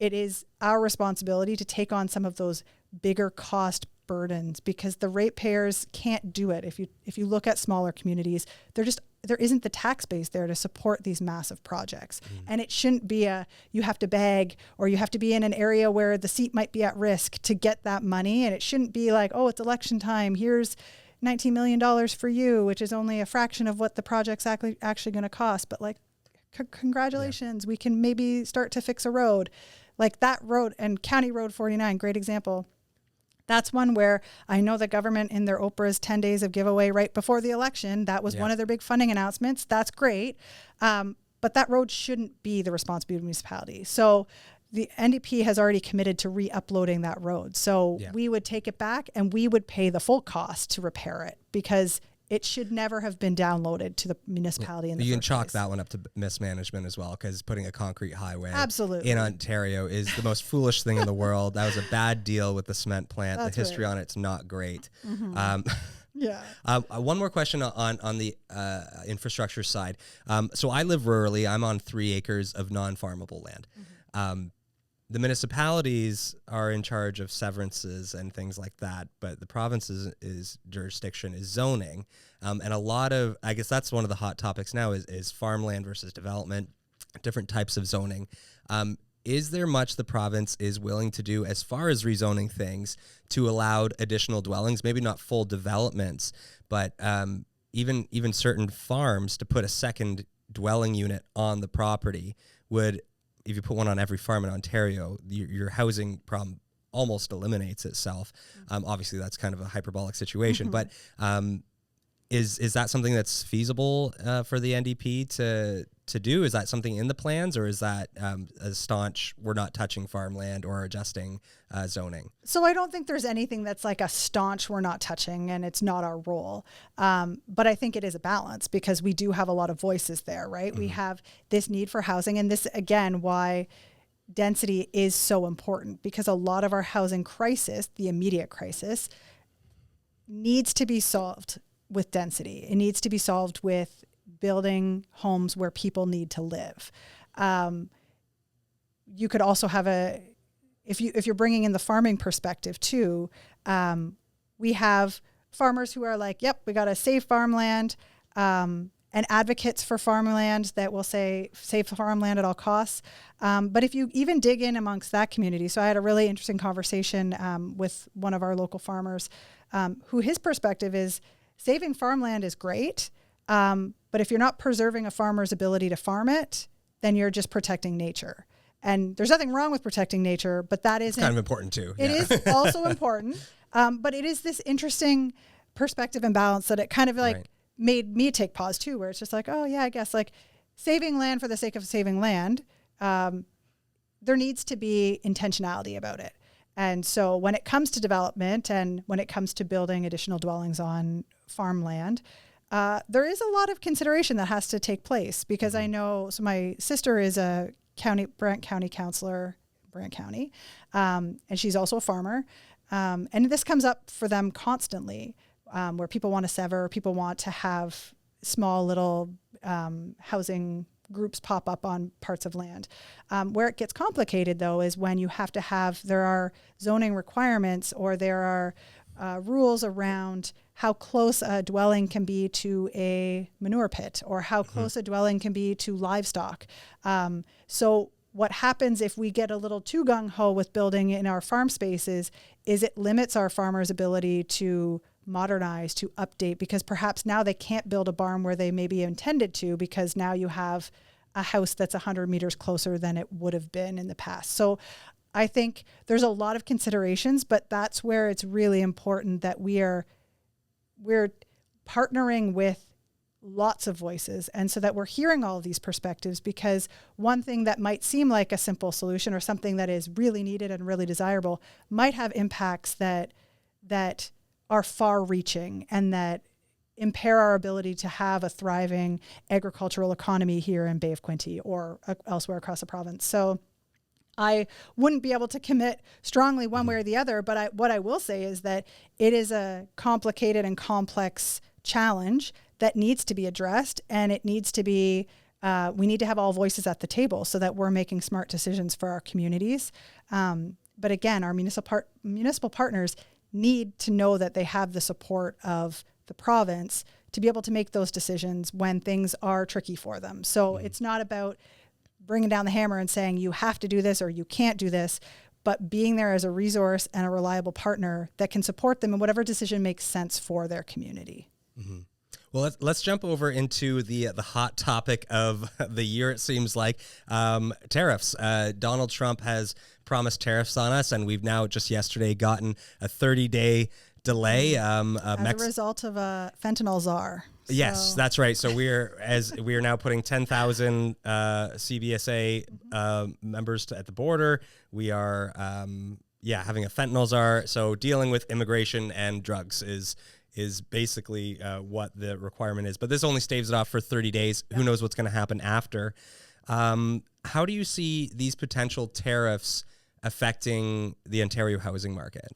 it is our responsibility to take on some of those bigger cost burdens, because the ratepayers can't do it. If you look at smaller communities, there isn't the tax base there to support these massive projects. And it shouldn't be you have to beg, or you have to be in an area where the seat might be at risk to get that money. And it shouldn't be like, oh, it's election time, here's $19 million for you, which is only a fraction of what the project's actually going to cost. But congratulations, we can maybe start to fix a road. Like that road, and County Road 49, great example. That's one where I know the government in their Oprah's 10 days of giveaway right before the election, that was one of their big funding announcements. That's great. But that road shouldn't be the responsibility of the municipality. So the NDP has already committed to re-uploading that road. So we would take it back and we would pay the full cost to repair it, because it should never have been downloaded to the municipality in the first place. You can chalk that one up to mismanagement as well, because putting a concrete highway absolutely in Ontario is the most foolish thing in the world. That was a bad deal with the cement plant. That's the history right. on it's not great. Yeah. One more question on the infrastructure side. So I live rurally. I'm on 3 acres of non-farmable land. The municipalities are in charge of severances and things like that, but the province's jurisdiction is zoning. And a lot of, I guess that's one of the hot topics now is farmland versus development, different types of zoning. Is there much the province is willing to do as far as rezoning things to allow additional dwellings, maybe not full developments, but even certain farms to put a second dwelling unit on the property would, if you put one on every farm in Ontario, your housing problem almost eliminates itself. Obviously, that's kind of a hyperbolic situation, but is that something that's feasible for the NDP to do? Is that something in the plans, or is that a staunch, we're not touching farmland or adjusting zoning? So I don't think there's anything that's like a staunch, we're not touching, and it's not our role. But I think it is a balance, because we do have a lot of voices there, right? We have this need for housing, and this, again, why density is so important, because a lot of our housing crisis, the immediate crisis, needs to be solved with density. It needs to be solved with building homes where people need to live. You could also have if you're bringing in the farming perspective too, we have farmers who are like, yep, we got to save farmland, and and advocates for farmland that will say save farmland at all costs. But if you even dig in amongst that community, so I had a really interesting conversation with one of our local farmers who his perspective is saving farmland is great, but if you're not preserving a farmer's ability to farm it, then you're just protecting nature. And there's nothing wrong with protecting nature, but that isn't kind of important too. It is also important, but it is this interesting perspective and balance that it kind of like made me take pause too, where it's just like, oh yeah, I guess like saving land for the sake of saving land, there needs to be intentionality about it. And so when it comes to development and when it comes to building additional dwellings on farmland, there is a lot of consideration that has to take place because I know, so my sister is a Brant County councillor, Brant County, and she's also a farmer. And this comes up for them constantly, where people want to sever, people want to have small little housing groups pop up on parts of land. Where it gets complicated, though, is when you have to there are zoning requirements or there are rules around how close a dwelling can be to a manure pit or how close a dwelling can be to livestock. So what happens if we get a little too gung-ho with building in our farm spaces is it limits our farmers' ability to modernize, to update, because perhaps now they can't build a barn where they maybe intended to because now you have a house that's 100 meters closer than it would have been in the past. So I think there's a lot of considerations, but that's where it's really important that we're partnering with lots of voices, and so that we're hearing all of these perspectives, because one thing that might seem like a simple solution or something that is really needed and really desirable might have impacts that are far-reaching and that impair our ability to have a thriving agricultural economy here in Bay of Quinte or elsewhere across the province. So I wouldn't be able to commit strongly one way or the other, but what I will say is that it is a complicated and complex challenge that needs to be addressed, and it needs to be, we need to have all voices at the table so that we're making smart decisions for our communities. But again, our municipal partners need to know that they have the support of the province to be able to make those decisions when things are tricky for them. So it's not about bringing down the hammer and saying you have to do this or you can't do this, but being there as a resource and a reliable partner that can support them in whatever decision makes sense for their community. Mm-hmm. Well, let's jump over into the hot topic of the year, it seems like, tariffs. Donald Trump has promised tariffs on us, and we've now just yesterday gotten a 30-day delay. As a result of a fentanyl czar. Yes, that's right. So we are now putting 10,000 CBSA members at the border. We are having a fentanyl czar. So dealing with immigration and drugs is basically what the requirement is. But this only staves it off for 30 days. Yeah. Who knows what's going to happen after? How do you see these potential tariffs affecting the Ontario housing market?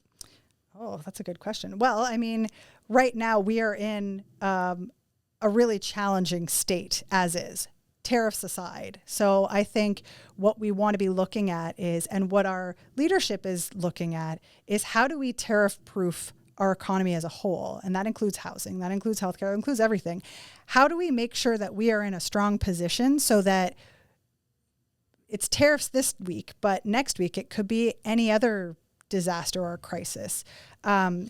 Oh, that's a good question. Well, I mean, right now we are in a really challenging state as is, tariffs aside. So I think what we want to be looking at is, and what our leadership is looking at, is how do we tariff-proof our economy as a whole? And that includes housing, that includes healthcare, that includes everything. How do we make sure that we are in a strong position so that it's tariffs this week, but next week it could be any other disaster or crisis.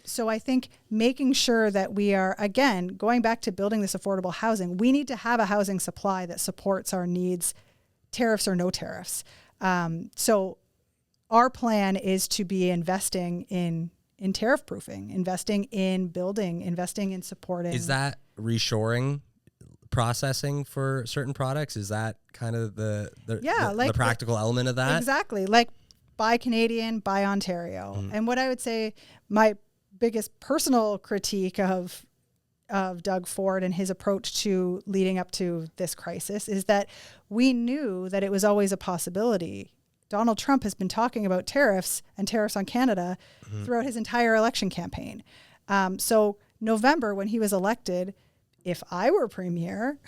So I think making sure that we are, again, going back to building this affordable housing, we need to have a housing supply that supports our needs, tariffs or no tariffs. So our plan is to be investing in tariff proofing, investing in building, investing in supporting. Is that reshoring processing for certain products? Is that kind of the practical element of that? Exactly. Like buy Canadian, buy Ontario. Mm-hmm. And what I would say, my biggest personal critique of Doug Ford and his approach to leading up to this crisis is that we knew that it was always a possibility. Donald Trump has been talking about tariffs and tariffs on Canada throughout his entire election campaign. So November, when he was elected, if I were premier,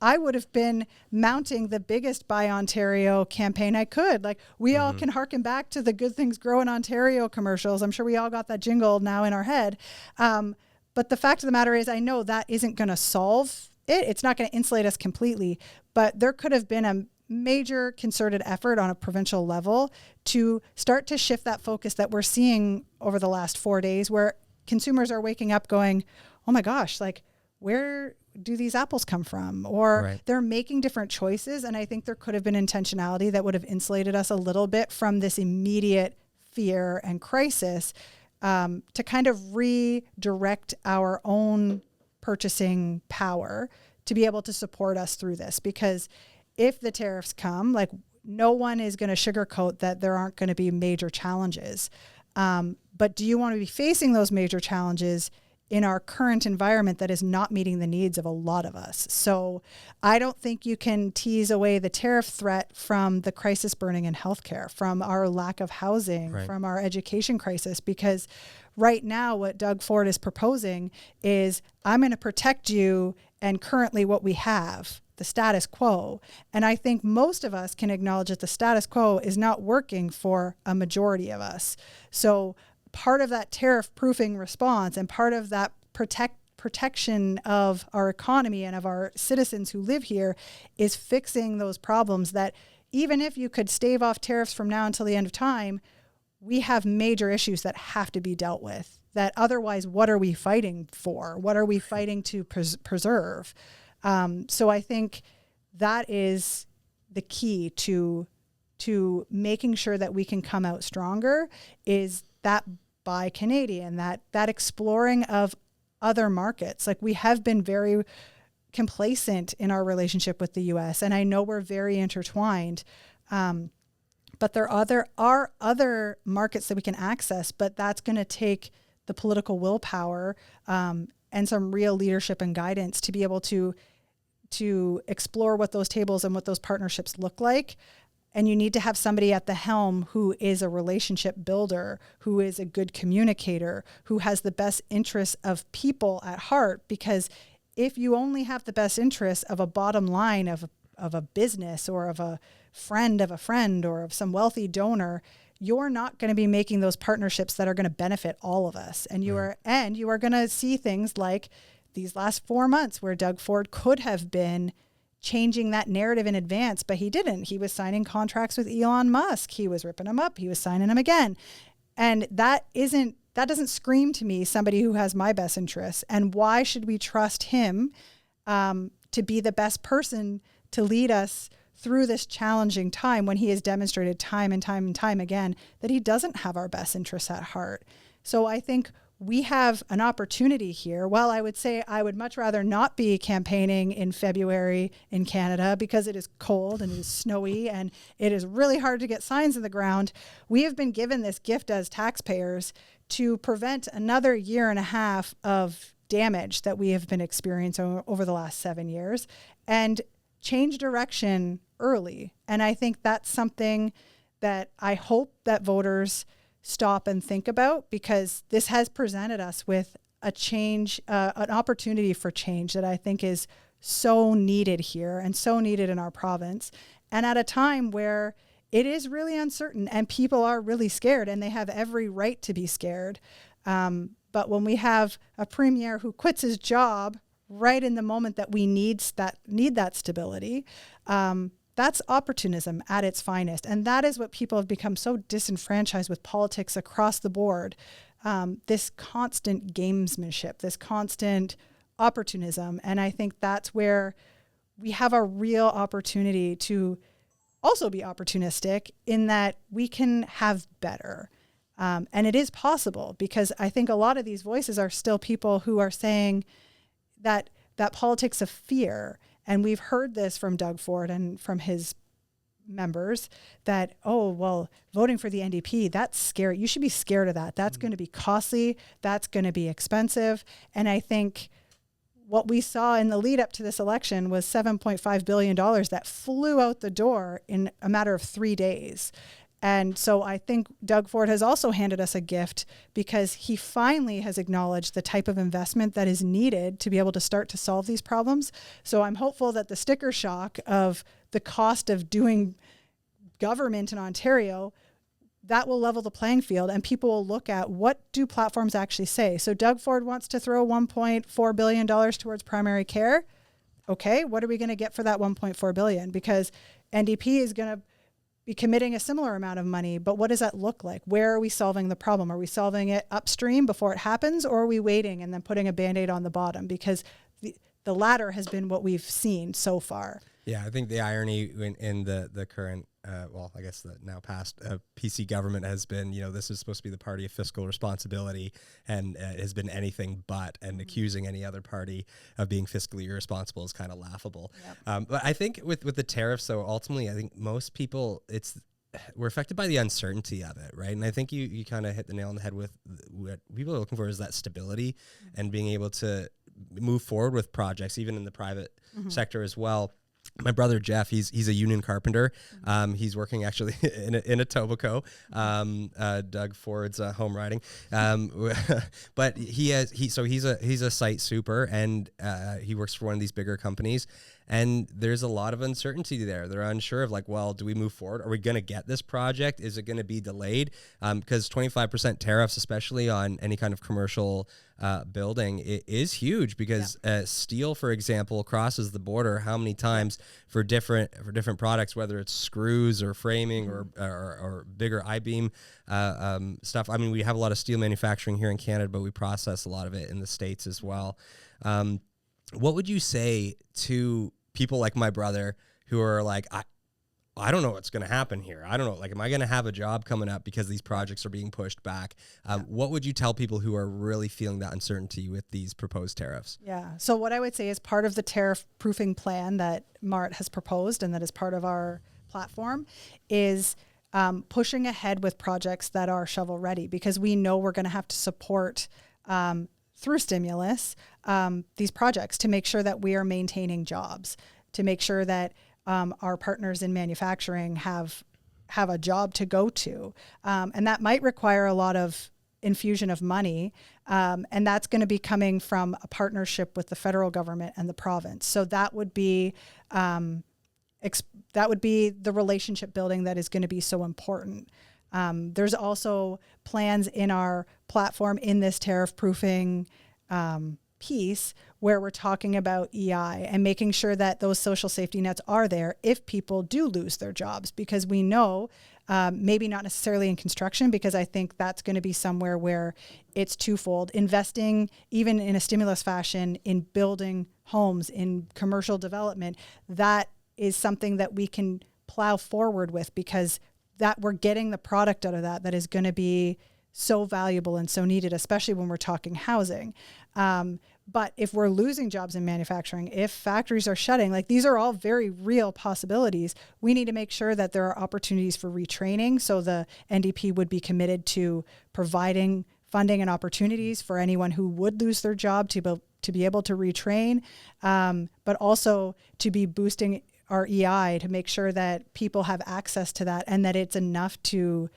I would have been mounting the biggest Buy Ontario campaign I could. Like, we all can harken back to the Good Things Grow in Ontario commercials. I'm sure we all got that jingle now in our head. But the fact of the matter is, I know that isn't going to solve it. It's not going to insulate us completely, but there could have been a major concerted effort on a provincial level to start to shift that focus that we're seeing over the last 4 days, where consumers are waking up going, oh my gosh, like, where do these apples come from? Or they're making different choices. And I think there could have been intentionality that would have insulated us a little bit from this immediate fear and crisis, to kind of redirect our own purchasing power to be able to support us through this. Because if the tariffs come, like, no one is going to sugarcoat that there aren't going to be major challenges. But do you want to be facing those major challenges in our current environment that is not meeting the needs of a lot of us? So I don't think you can tease away the tariff threat from the crisis burning in healthcare, from our lack of housing, from our education crisis, because right now what Doug Ford is proposing is, I'm going to protect you and currently what we have, the status quo. And I think most of us can acknowledge that the status quo is not working for a majority of us. So part of that tariff proofing response and part of that protection of our economy and of our citizens who live here is fixing those problems that, even if you could stave off tariffs from now until the end of time, we have major issues that have to be dealt with, that otherwise, what are we fighting for? What are we fighting to preserve? So I think that is the key to making sure that we can come out stronger, is that Buy Canadian, that exploring of other markets. Like, we have been very complacent in our relationship with the US, and I know we're very intertwined, but there are other markets that we can access, but that's going to take the political willpower and some real leadership and guidance to be able to explore what those tables and what those partnerships look like. And you need to have somebody at the helm who is a relationship builder, who is a good communicator, who has the best interests of people at heart. Because if you only have the best interests of a bottom line of a business, or of a friend, or of some wealthy donor, you're not going to be making those partnerships that are going to benefit all of us. And you are going to see things like these last 4 months where Doug Ford could have been changing that narrative in advance, but he didn't. He was signing contracts with Elon Musk. He was ripping him up. He was signing him again. And that doesn't scream to me somebody who has my best interests. And why should we trust him to be the best person to lead us through this challenging time, when he has demonstrated time and time and time again that he doesn't have our best interests at heart? So I think we have an opportunity here. Well, I would say I would much rather not be campaigning in February in Canada, because it is cold and it is snowy and it is really hard to get signs in the ground. We have been given this gift as taxpayers to prevent another year and a half of damage that we have been experiencing over the last 7 years, and change direction early. And I think that's something that I hope that voters stop and think about, because this has presented us with a change, an opportunity for change that I think is so needed here and so needed in our province. And at a time where it is really uncertain and people are really scared, and they have every right to be scared. But when we have a premier who quits his job right in the moment that we need that stability, that's opportunism at its finest. And that is what people have become so disenfranchised with politics across the board. This constant gamesmanship, this constant opportunism. And I think that's where we have a real opportunity to also be opportunistic, in that we can have better. And it is possible, because I think a lot of these voices are still people who are saying that politics of fear. And we've heard this from Doug Ford and from his members, that, oh, well, voting for the NDP, that's scary. You should be scared of that. That's going to be costly. That's going to be expensive. And I think what we saw in the lead up to this election was $7.5 billion that flew out the door in a matter of 3 days. And so I think Doug Ford has also handed us a gift, because he finally has acknowledged the type of investment that is needed to be able to start to solve these problems. So I'm hopeful that the sticker shock of the cost of doing government in Ontario, that will level the playing field, and people will look at, what do platforms actually say? So Doug Ford wants to throw $1.4 billion towards primary care. okay, what are we going to get for that 1.4 billion? Because NDP is going to be committing a similar amount of money, but what does that look like? Where are we solving the problem? Are we solving it upstream before it happens, or are we waiting and then putting a Band-Aid on the bottom? Because the latter has been what we've seen so far. Yeah, I think the irony in the current, well, I guess the now past PC government has been, this is supposed to be the party of fiscal responsibility, and has been anything but, and accusing any other party of being fiscally irresponsible is kind of laughable. Yep. But I think with the tariffs, though, ultimately, I think most people, we're affected by the uncertainty of it, right? And I think you kind of hit the nail on the head with what people are looking for is that stability and being able to move forward with projects, even in the private sector as well. My brother Jeff, he's a union carpenter. He's working actually in a Etobicoke, Doug Ford's home riding. But he's a site super, and he works for one of these bigger companies. And there's a lot of uncertainty there. They're unsure of well, do we move forward? Are we going to get this project? Is it going to be delayed? Because 25% tariffs, especially on any kind of commercial building, it is huge, because steel, for example, crosses the border how many times for different products, whether it's screws or framing or bigger I-beam stuff. I mean, we have a lot of steel manufacturing here in Canada, but we process a lot of it in the States as well. What would you say to people like my brother who are like, I don't know what's going to happen here. I don't know. Am I going to have a job coming up because these projects are being pushed back? What would you tell people who are really feeling that uncertainty with these proposed tariffs? Yeah. So what I would say is part of the tariff proofing plan that MART has proposed, and that is part of our platform, is pushing ahead with projects that are shovel ready, because we know we're going to have to support through stimulus these projects to make sure that we are maintaining jobs, to make sure that our partners in manufacturing have a job to go to. And that might require a lot of infusion of money. And that's going to be coming from a partnership with the federal government and the province. So that would be the relationship building that is going to be so important. There's also plans in our platform in this tariff proofing piece where we're talking about EI and making sure that those social safety nets are there if people do lose their jobs, because we know maybe not necessarily in construction, because I think that's going to be somewhere where it's twofold. Investing, even in a stimulus fashion, in building homes, in commercial development, that is something that we can plow forward with, because that we're getting the product out of that is going to be so valuable and so needed, especially when we're talking housing. But if we're losing jobs in manufacturing, if factories are shutting, these are all very real possibilities. We need to make sure that there are opportunities for retraining. So the NDP would be committed to providing funding and opportunities for anyone who would lose their job to be able to retrain, but also to be boosting our EI to make sure that people have access to that and that it's enough to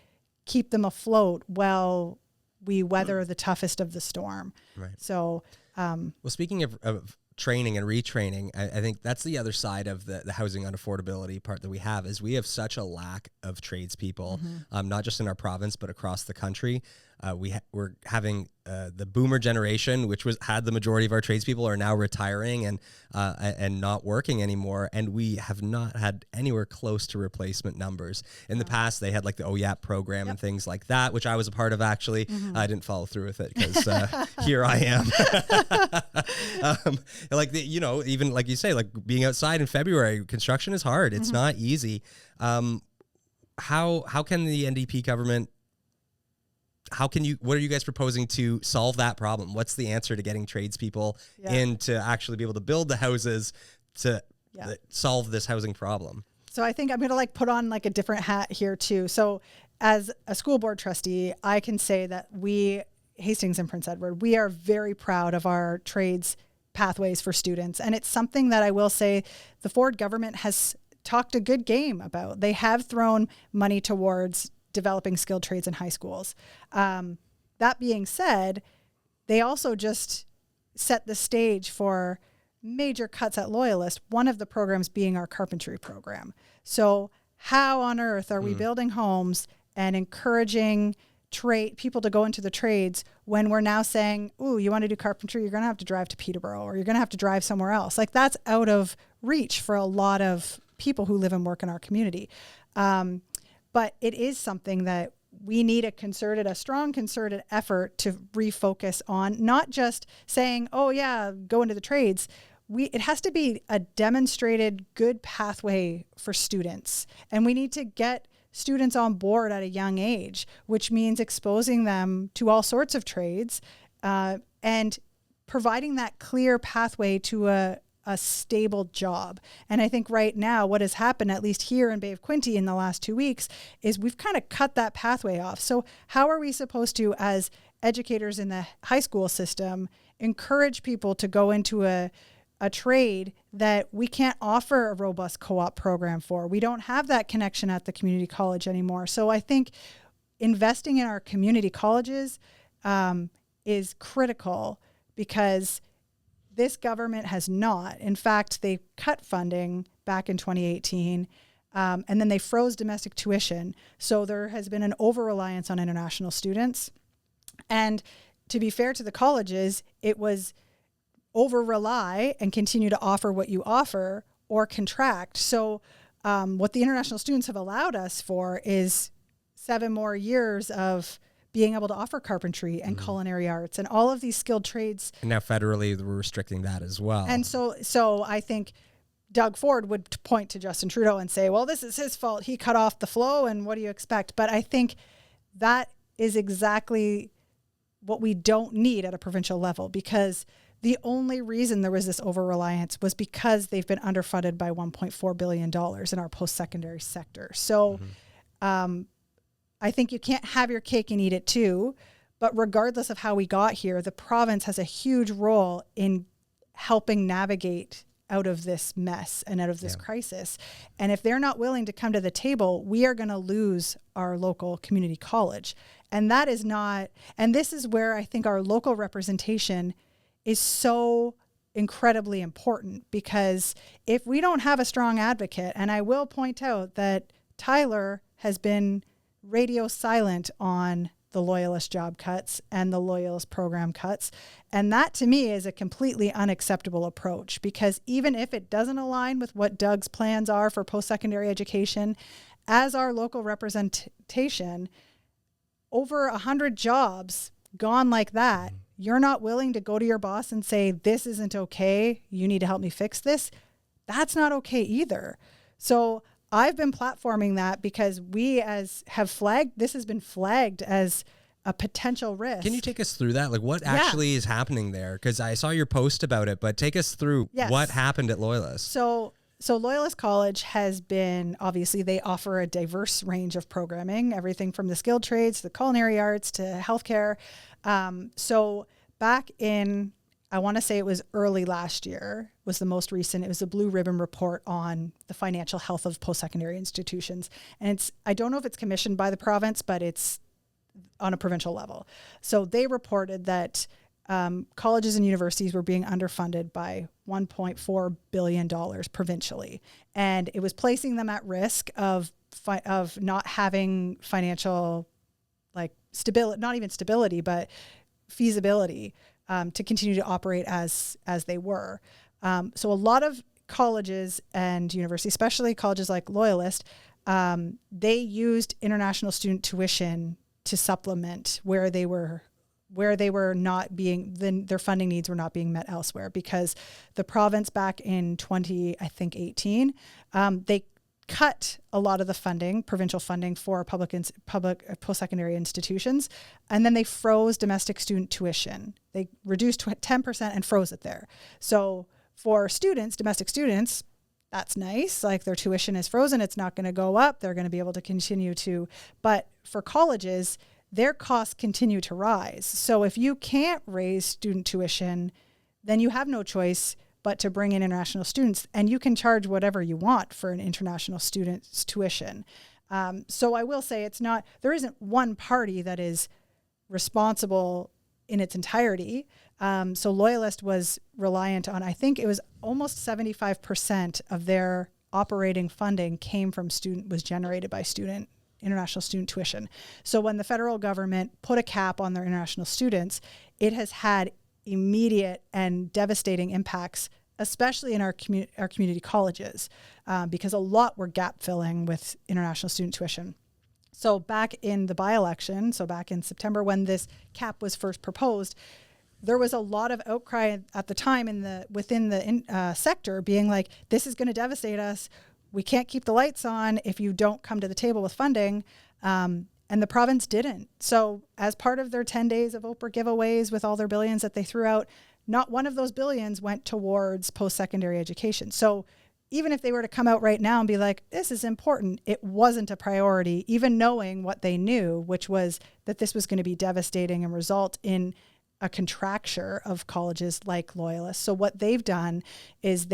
keep them afloat while we weather the toughest of the storm. Right. So, well, speaking of training and retraining, I think that's the other side of the housing unaffordability part that we have, is we have such a lack of tradespeople, not just in our province, but across the country. We're having the boomer generation, which had the majority of our tradespeople, are now retiring and not working anymore. And we have not had anywhere close to replacement numbers. In the past, they had the OYAP program and things like that, which I was a part of, actually. I didn't follow through with it because here I am. Even like you say, being outside in February, construction is hard. It's not easy. How can the NDP government, what are you guys proposing to solve that problem? What's the answer to getting tradespeople in to actually be able to build the houses to solve this housing problem? So I think I'm going to put on a different hat here too. So as a school board trustee, I can say that Hastings and Prince Edward, we are very proud of our trades pathways for students. And it's something that I will say the Ford government has talked a good game about. They have thrown money towards developing skilled trades in high schools. That being said, they also just set the stage for major cuts at Loyalist, one of the programs being our carpentry program. So how on earth are we building homes and encouraging people to go into the trades when we're now saying, ooh, you want to do carpentry, you're going to have to drive to Peterborough, or you're going to have to drive somewhere else. Like, that's out of reach for a lot of people who live and work in our community. But it is something that we need a strong concerted effort to refocus on, not just saying, oh yeah, go into the trades. It has to be a demonstrated good pathway for students. And we need to get students on board at a young age, which means exposing them to all sorts of trades, and providing that clear pathway to a stable job. And I think right now what has happened, at least here in Bay of Quinte in the last 2 weeks, is we've kind of cut that pathway off. So how are we supposed to, as educators in the high school system, encourage people to go into a trade that we can't offer a robust co-op program for? We don't have that connection at the community college anymore. So I think investing in our community colleges is critical, because this government has not. In fact, they cut funding back in 2018, and then they froze domestic tuition. So there has been an over-reliance on international students. And to be fair to the colleges, it was over-rely and continue to offer what you offer, or contract. So what the international students have allowed us for is 7 more years of being able to offer carpentry and culinary arts and all of these skilled trades. And now federally, we're restricting that as well. And so I think Doug Ford would point to Justin Trudeau and say, well, this is his fault. He cut off the flow, and what do you expect? But I think that is exactly what we don't need at a provincial level, because the only reason there was this over-reliance was because they've been underfunded by $1.4 billion in our post-secondary sector. So I think you can't have your cake and eat it too. But regardless of how we got here, the province has a huge role in helping navigate out of this mess and out of this crisis. And if they're not willing to come to the table, we are going to lose our local community college. And that is not, and this is where I think our local representation is so incredibly important, because if we don't have a strong advocate, and I will point out that Tyler has been radio silent on the Loyalist job cuts and the Loyalist program cuts. And that to me is a completely unacceptable approach, because even if it doesn't align with what Doug's plans are for post-secondary education, as our local representation, over 100 jobs gone like that, you're not willing to go to your boss and say, this isn't okay, you need to help me fix this. That's not okay either. So I've been platforming that because this has been flagged as a potential risk. Can you take us through that? Like, what actually is happening there? Because I saw your post about it, but take us through what happened at Loyalist. So Loyalist College has been, obviously, they offer a diverse range of programming, everything from the skilled trades to the culinary arts to healthcare. So back in, I want to say it was early last year, was the most recent. It was a Blue Ribbon report on the financial health of post-secondary institutions. And I don't know if it's commissioned by the province, but it's on a provincial level. So they reported that colleges and universities were being underfunded by $1.4 billion provincially. And it was placing them at risk of not having financial, stability, not even stability, but feasibility to continue to operate as they were. So a lot of colleges and universities, especially colleges like Loyalist, they used international student tuition to supplement where they were not being, their funding needs were not being met elsewhere, because the province back in 2018, they cut a lot of the funding, provincial funding for public post-secondary institutions, and then they froze domestic student tuition. They reduced 10% and froze it there. So for students, domestic students, that's nice. Like, their tuition is frozen. It's not going to go up. They're going to be able to continue to. But for colleges, their costs continue to rise. So if you can't raise student tuition, then you have no choice but to bring in international students, and you can charge whatever you want for an international student's tuition. So I will say there isn't one party that is responsible in its entirety. So Loyalist was reliant on, I think it was almost 75% of their operating funding was generated by student international student tuition. So when the federal government put a cap on their international students, it has had immediate and devastating impacts, especially in our community colleges, because a lot were gap filling with international student tuition. So back in the by-election, so back in September when this cap was first proposed, there was a lot of outcry at the time within the sector being like, this is going to devastate us. We can't keep the lights on if you don't come to the table with funding. And the province didn't. So as part of their 10 days of Oprah giveaways with all their billions that they threw out, not one of those billions went towards post-secondary education. So even if they were to come out right now and be like, this is important, it wasn't a priority, even knowing what they knew, which was that this was going to be devastating and result in a contracture of colleges like Loyalist. So what they've done is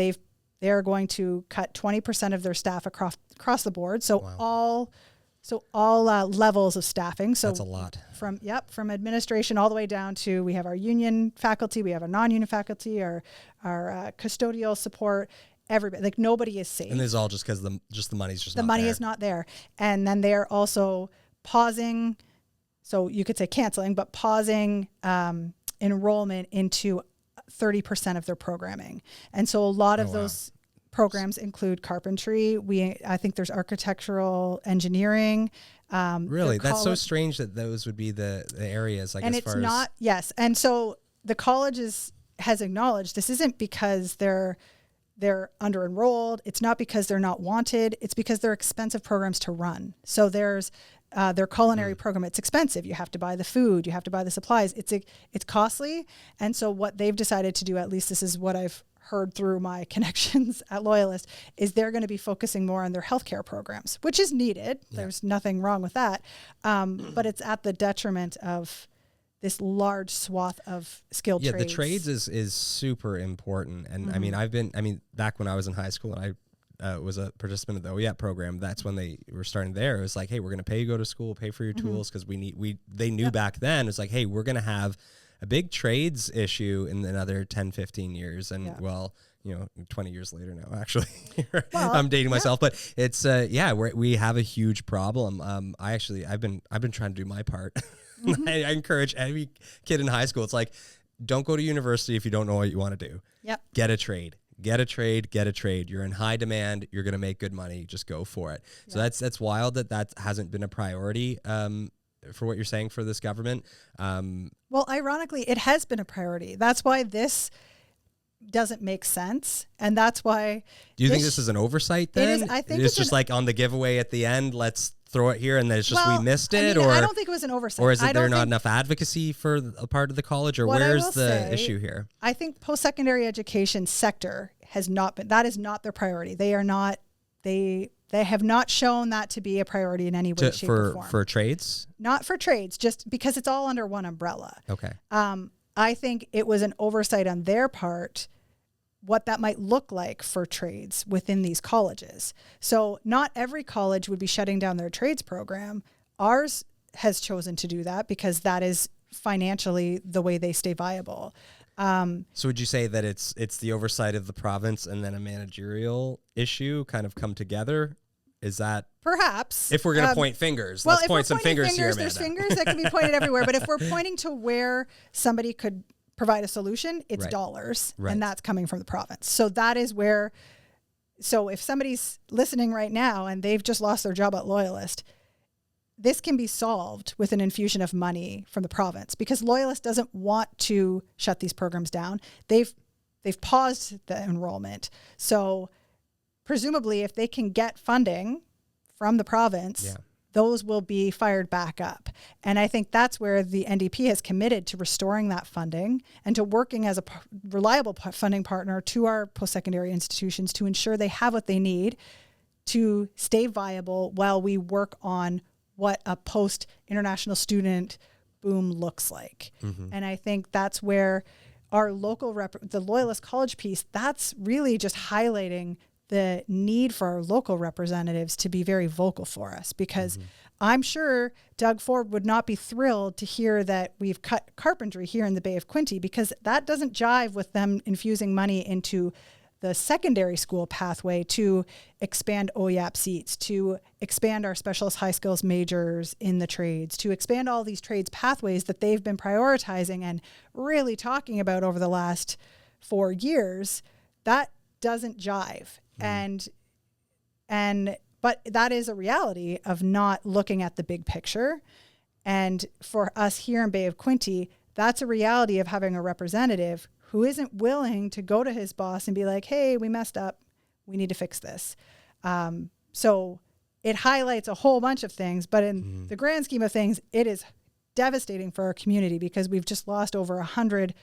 they're going to cut 20% of their staff across the board. So Wow. all levels of staffing. So That's a lot. From administration all the way down to, we have our union faculty, we have our non-union faculty, our custodial support. Everybody, like nobody is safe. And this is all just because the money's just the not money there. is not there. And then they're also pausing, so you could say canceling, but pausing enrollment into 30% of their programming. And so a lot of those programs include carpentry. I think there's architectural engineering. Really? That's so strange that those would be the areas, like, and as it's far not, yes. And so the college has acknowledged this isn't because they're under enrolled. It's not because they're not wanted. It's because they're expensive programs to run. So there's their culinary program. It's expensive. You have to buy the food. You have to buy the supplies. It's costly. And so what they've decided to do, at least this is what I've heard through my connections at Loyalist, is they're going to be focusing more on their healthcare programs, which is needed. Yeah. There's nothing wrong with that. But it's at the detriment of this large swath of skilled trades. Yeah, the trades is super important. And I mean, back when I was in high school and I was a participant of the OEAP program, that's when they were starting there. It was like, hey, we're going to pay you to go to school, pay for your tools, because they knew back then, it's like, hey, we're going to have a big trades issue in another 10, 15 years. And 20 years later now, actually, I'm dating myself, but it's, we have a huge problem. I've been trying to do my part. I encourage every kid in high school. It's like, don't go to university if you don't know what you want to do. Yep. Get a trade. You're in high demand. You're going to make good money. Just go for it. Yep. So that's wild that hasn't been a priority for what you're saying for this government. Well, ironically, it has been a priority. That's why this doesn't make sense. And that's why... Do you think this is an oversight then? It is. I think it's just like on the giveaway at the end, let's throw it here, and then it's just we missed it? I mean, I don't think it was an oversight. Or is it there not enough advocacy for a part of the college? Or where's the issue here? I think post-secondary education sector has not been... That is not their priority. They are not... They have not shown that to be a priority in any way, shape, or form. For trades? Not for trades, just because it's all under one umbrella. Okay. I think it was an oversight on their part, what that might look like for trades within these colleges. So not every college would be shutting down their trades program. Ours has chosen to do that because that is financially the way they stay viable. So would you say that it's the oversight of the province and then a managerial issue kind of come together? Is that perhaps, if we're going to point fingers, let's point some fingers here, Amanda. There's fingers that can be pointed everywhere. But if we're pointing to where somebody could provide a solution, it's dollars, and that's coming from the province. So that is where. So if somebody's listening right now and they've just lost their job at Loyalist, this can be solved with an infusion of money from the province, because Loyalist doesn't want to shut these programs down. They've paused the enrollment. So presumably if they can get funding from the province, those will be fired back up. And I think that's where the NDP has committed to restoring that funding and to working as a reliable funding partner to our post-secondary institutions to ensure they have what they need to stay viable while we work on what a post-international student boom looks like. Mm-hmm. And I think that's where our local the Loyalist College piece, that's really just highlighting the need for our local representatives to be very vocal for us, because I'm sure Doug Ford would not be thrilled to hear that we've cut carpentry here in the Bay of Quinte, because that doesn't jive with them infusing money into the secondary school pathway to expand OYAP seats, to expand our specialist high skills majors in the trades, to expand all these trades pathways that they've been prioritizing and really talking about over the last 4 years, that doesn't jive. But that is a reality of not looking at the big picture. And for us here in Bay of Quinte, that's a reality of having a representative who isn't willing to go to his boss and be like, hey, we messed up. We need to fix this. So it highlights a whole bunch of things. But in the grand scheme of things, it is devastating for our community because we've just lost over 100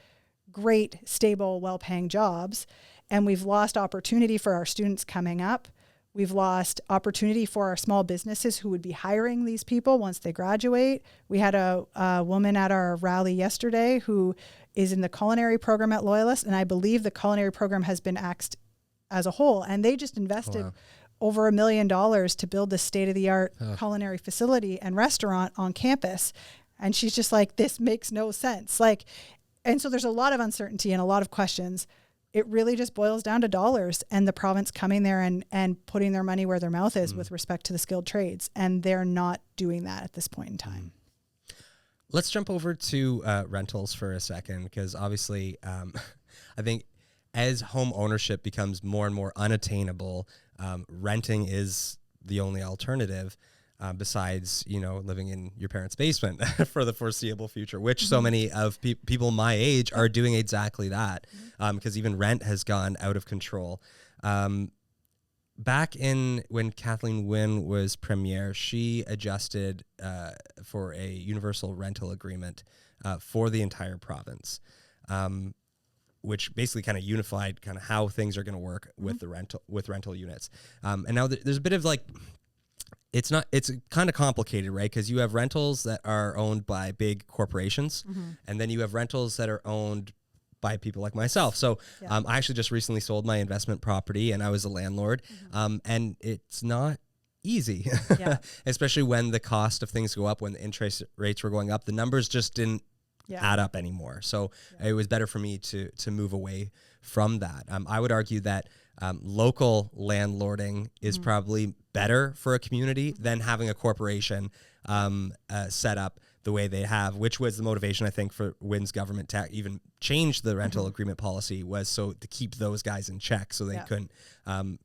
great, stable, well-paying jobs. And we've lost opportunity for our students coming up. We've lost opportunity for our small businesses who would be hiring these people once they graduate. We had a woman at our rally yesterday who is in the culinary program at Loyalist, and I believe the culinary program has been axed as a whole. And they just invested over $1 million to build this state-of-the-art culinary facility and restaurant on campus. And she's just like, this makes no sense. And so there's a lot of uncertainty and a lot of questions. It really just boils down to dollars and the province coming there and putting their money where their mouth is with respect to the skilled trades. And they're not doing that at this point in time. Let's jump over to rentals for a second, because obviously I think as home ownership becomes more and more unattainable, renting is the only alternative. Besides, living in your parents' basement for the foreseeable future, which so many of people my age are doing exactly that, because even rent has gone out of control. Back when Kathleen Wynne was premier, she adjusted for a universal rental agreement for the entire province, which basically kind of unified kind of how things are going to work with the rental units. And now there's a bit of it's kind of complicated, right? Because you have rentals that are owned by big corporations, and then you have rentals that are owned by people like myself. So I actually just recently sold my investment property, and I was a landlord, and it's not easy, especially when the cost of things go up, when the interest rates were going up. The numbers just didn't add up anymore. So it was better for me to move away from that. I would argue that local landlording is probably better for a community than having a corporation set up the way they have, which was the motivation, I think, for Wynn's government to even change the rental agreement policy, was so to keep those guys in check so they couldn't,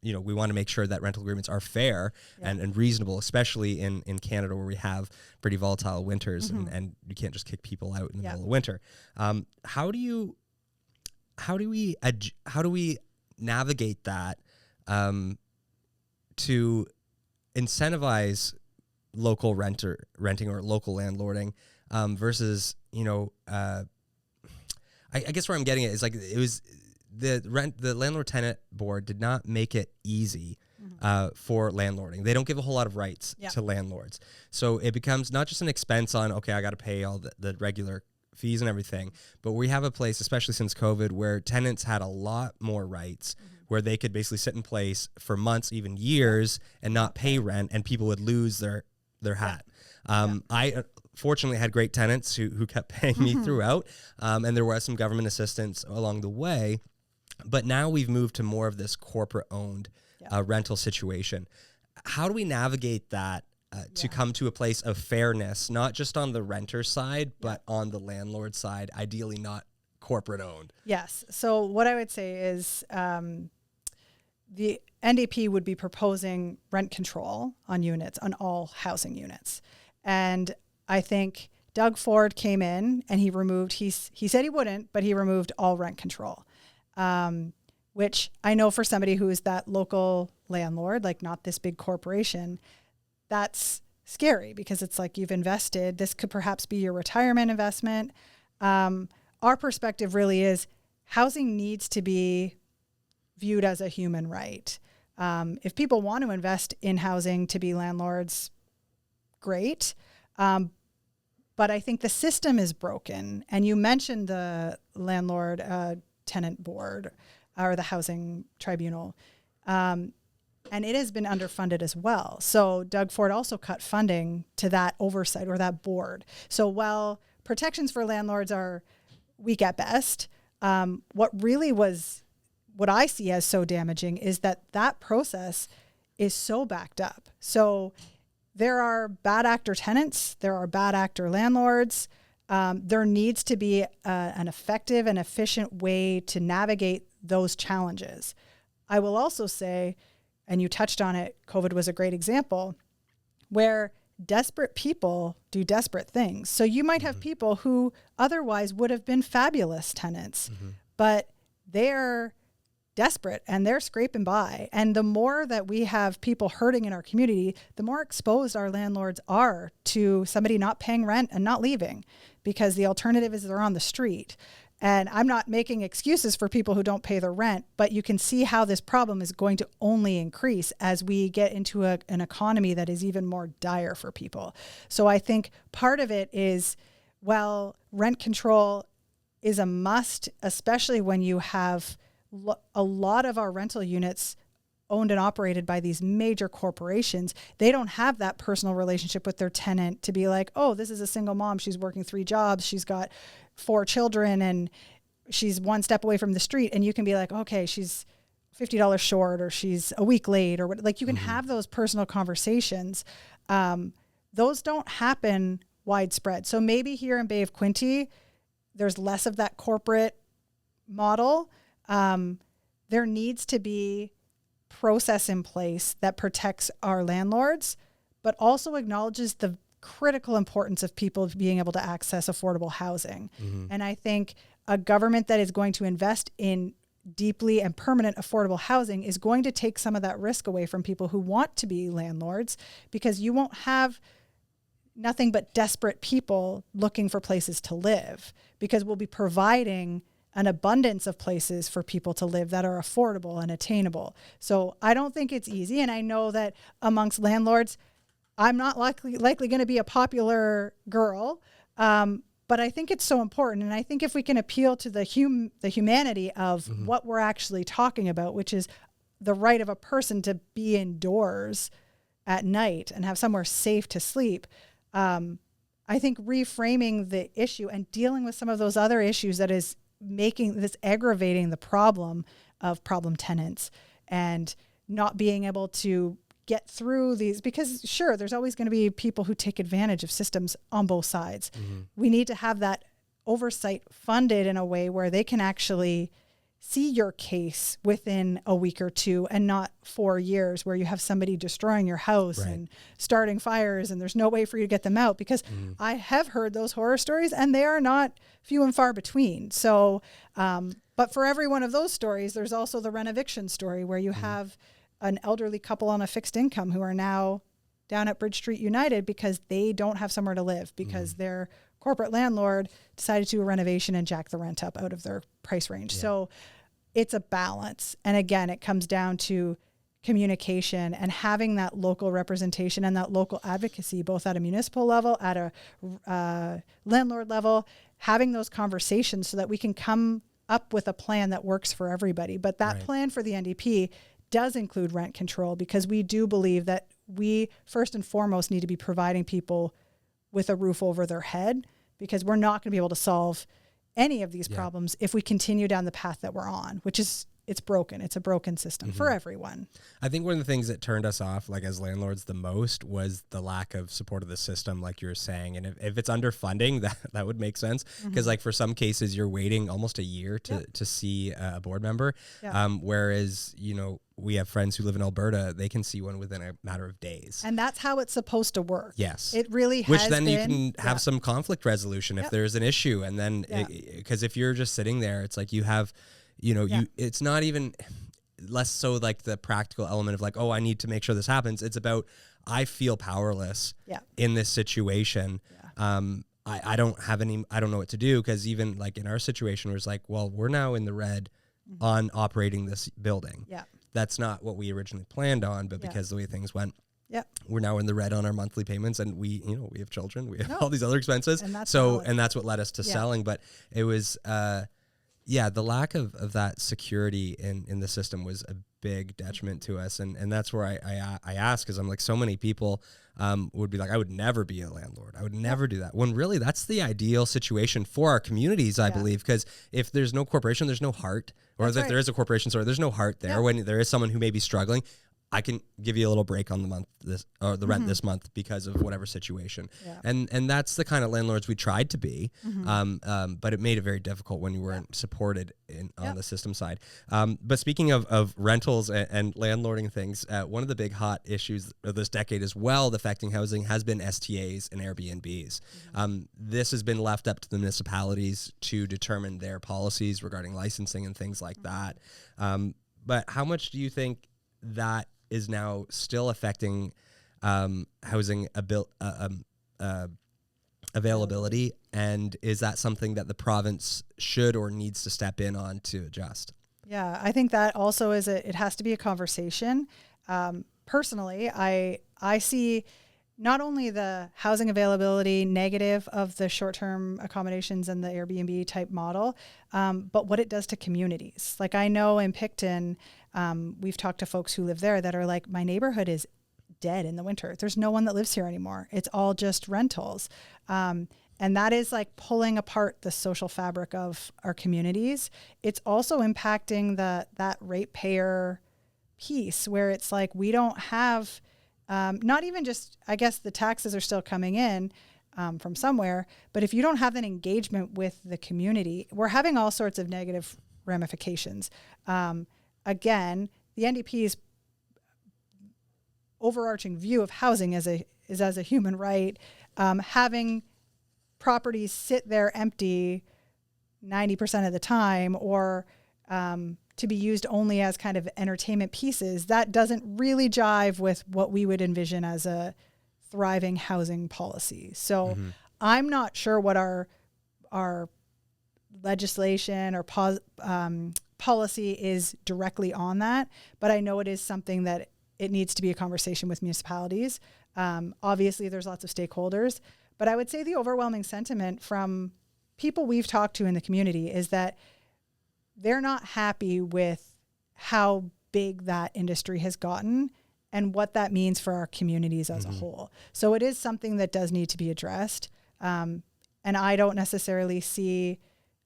we want to make sure that rental agreements are fair and reasonable, especially in Canada where we have pretty volatile winters and you can't just kick people out in the middle of winter. How do we navigate that to incentivize local renting or local landlording versus I guess where I'm getting it is it was the landlord tenant board did not make it easy for landlording. They don't give a whole lot of rights to landlords, so it becomes not just an expense on I got to pay all the regular fees and everything, but we have a place, especially since COVID, where tenants had a lot more rights, where they could basically sit in place for months, even years, and not pay rent, and people would lose their hat. I fortunately had great tenants who kept paying me throughout, and there was some government assistance along the way, but now we've moved to more of this corporate-owned rental situation. How do we navigate that to come to a place of fairness, not just on the renter side, but on the landlord side, ideally not corporate owned? Yes. So what I would say is the NDP would be proposing rent control on units, on all housing units. And I think Doug Ford came in and he said he wouldn't, but he removed all rent control, which I know for somebody who is that local landlord, not this big corporation, that's scary because it's you've invested. This could perhaps be your retirement investment. Our perspective really is housing needs to be viewed as a human right. If people want to invest in housing to be landlords, great. But I think the system is broken. And you mentioned the landlord tenant board or the housing tribunal. And it has been underfunded as well. So Doug Ford also cut funding to that oversight or that board. So while protections for landlords are weak at best, what really was what I see as so damaging is that process is so backed up. So there are bad actor tenants, there are bad actor landlords. There needs to be an effective and efficient way to navigate those challenges. I will also say, and you touched on it, COVID was a great example, where desperate people do desperate things. So you might have people who otherwise would have been fabulous tenants, but they're desperate and they're scraping by. And the more that we have people hurting in our community, the more exposed our landlords are to somebody not paying rent and not leaving, because the alternative is they're on the street. And I'm not making excuses for people who don't pay their rent, but you can see how this problem is going to only increase as we get into an economy that is even more dire for people. So I think part of it is, well, rent control is a must, especially when you have a lot of our rental units owned and operated by these major corporations. They don't have that personal relationship with their tenant to be like, oh, this is a single mom. She's working 3 jobs. She's got 4 children and she's one step away from the street. And you can be like, okay, she's $50 short, or she's a week late, or what. Like, you can have those personal conversations. Those don't happen widespread. So maybe here in Bay of Quinte, there's less of that corporate model. There needs to be process in place that protects our landlords, but also acknowledges the critical importance of people being able to access affordable housing. And I think a government that is going to invest in deeply and permanent affordable housing is going to take some of that risk away from people who want to be landlords, because you won't have nothing but desperate people looking for places to live, because we'll be providing an abundance of places for people to live that are affordable and attainable. So I don't think it's easy. And I know that amongst landlords, I'm not likely going to be a popular girl. But I think it's so important. And I think if we can appeal to the humanity of what we're actually talking about, which is the right of a person to be indoors at night and have somewhere safe to sleep, I think reframing the issue and dealing with some of those other issues that is aggravating the problem of problem tenants and not being able to get through these, because sure, there's always going to be people who take advantage of systems on both sides. We need to have that oversight funded in a way where they can actually see your case within a week or two, and not 4 years where you have somebody destroying your house and starting fires and there's no way for you to get them out, because I have heard those horror stories and they are not few and far between. So, but for every one of those stories, there's also the rent eviction story where you have an elderly couple on a fixed income who are now down at Bridge Street United because they don't have somewhere to live, because their corporate landlord decided to do a renovation and jack the rent up out of their price range. So it's a balance. And again, it comes down to communication and having that local representation and that local advocacy, both at a municipal level, at a landlord level, having those conversations so that we can come up with a plan that works for everybody. But that plan for the NDP does include rent control, because we do believe that we first and foremost need to be providing people with a roof over their head, because we're not going to be able to solve any of these problems if we continue down the path that we're on, which is, it's broken. It's a broken system for everyone. I think one of the things that turned us off, like as landlords, the most was the lack of support of the system, like you were saying. And if it's underfunding, that would make sense, because like for some cases, you're waiting almost a year to see a board member. Whereas, you know, we have friends who live in Alberta, they can see one within a matter of days. And that's how it's supposed to work. Yes. It really has Which then been, you can have some conflict resolution if there's an issue. And then, because if you're just sitting there, it's like you have, you know, it's not even less so like the practical element of like, oh, I need to make sure this happens. It's about, I feel powerless in this situation. I don't know what to do, because even like in our situation, where it's like, well, we're now in the red on operating this building. That's not what we originally planned on, but because the way things went, we're now in the red on our monthly payments, and we have children, we have all these other expenses. And that's what led us to selling. But it was, Yeah, the lack of that security in the system was a big detriment to us. And that's where I ask, because I'm like, so many people would be like, I would never be a landlord. I would never do that. When really that's the ideal situation for our communities, I believe, because if there's no corporation, there's no heart. Or if there is a corporation, sorry, there's no heart there. When there is someone who may be struggling, I can give you a little break on the rent this month because of whatever situation. Yeah. And that's the kind of landlords we tried to be. But it made it very difficult when you weren't supported on the system side. But speaking of rentals and landlording things, one of the big hot issues of this decade as well affecting housing has been STAs and Airbnbs. This has been left up to the municipalities to determine their policies regarding licensing and things like that. But how much do you think that is now still affecting housing availability, and is that something that the province should or needs to step in on to adjust? Yeah, I think that also it has to be a conversation. Personally, I see not only the housing availability negative of the short-term accommodations and the Airbnb type model, but what it does to communities. Like, I know in Picton, we've talked to folks who live there that are like, my neighborhood is dead in the winter. There's no one that lives here anymore. It's all just rentals. And that is like pulling apart the social fabric of our communities. It's also impacting that ratepayer piece where it's like, we don't have, not even just, I guess the taxes are still coming in from somewhere, but if you don't have an engagement with the community, we're having all sorts of negative ramifications. Again, the NDP's overarching view of housing is as a human right. Having properties sit there empty 90% of the time, or to be used only as kind of entertainment pieces, that doesn't really jive with what we would envision as a thriving housing policy. So I'm not sure what our legislation or policy is directly on that, but I know it is something that it needs to be a conversation with municipalities. Obviously, there's lots of stakeholders, but I would say the overwhelming sentiment from people we've talked to in the community is that they're not happy with how big that industry has gotten and what that means for our communities as a whole. So it is something that does need to be addressed. And I don't necessarily see,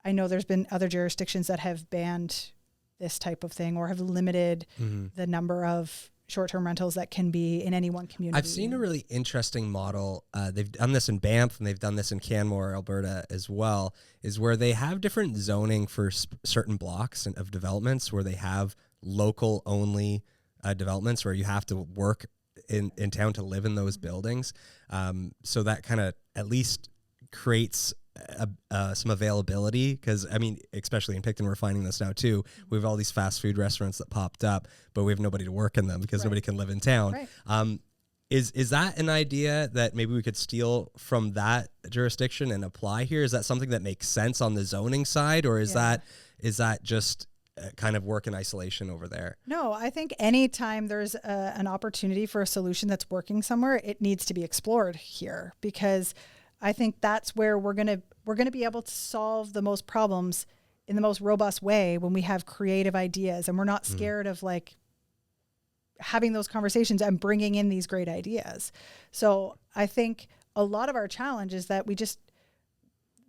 I know there's been other jurisdictions that have banned this type of thing or have limited the number of short-term rentals that can be in any one community. I've seen a really interesting model. They've done this in Banff and they've done this in Canmore, Alberta as well, is where they have different zoning for certain blocks of developments where they have local only developments where you have to work in town to live in those buildings. So that kind of at least creates some availability, because I mean, especially in Picton, we're finding this now too. We have all these fast food restaurants that popped up, but we have nobody to work in them because nobody can live in town. Right. Is that an idea that maybe we could steal from that jurisdiction and apply here? Is that something that makes sense on the zoning side, or is that just kind of work in isolation over there? No, I think anytime there's an opportunity for a solution that's working somewhere, it needs to be explored here, because I think that's where we're going to be able to solve the most problems in the most robust way when we have creative ideas and we're not scared of like having those conversations and bringing in these great ideas. So I think a lot of our challenge is that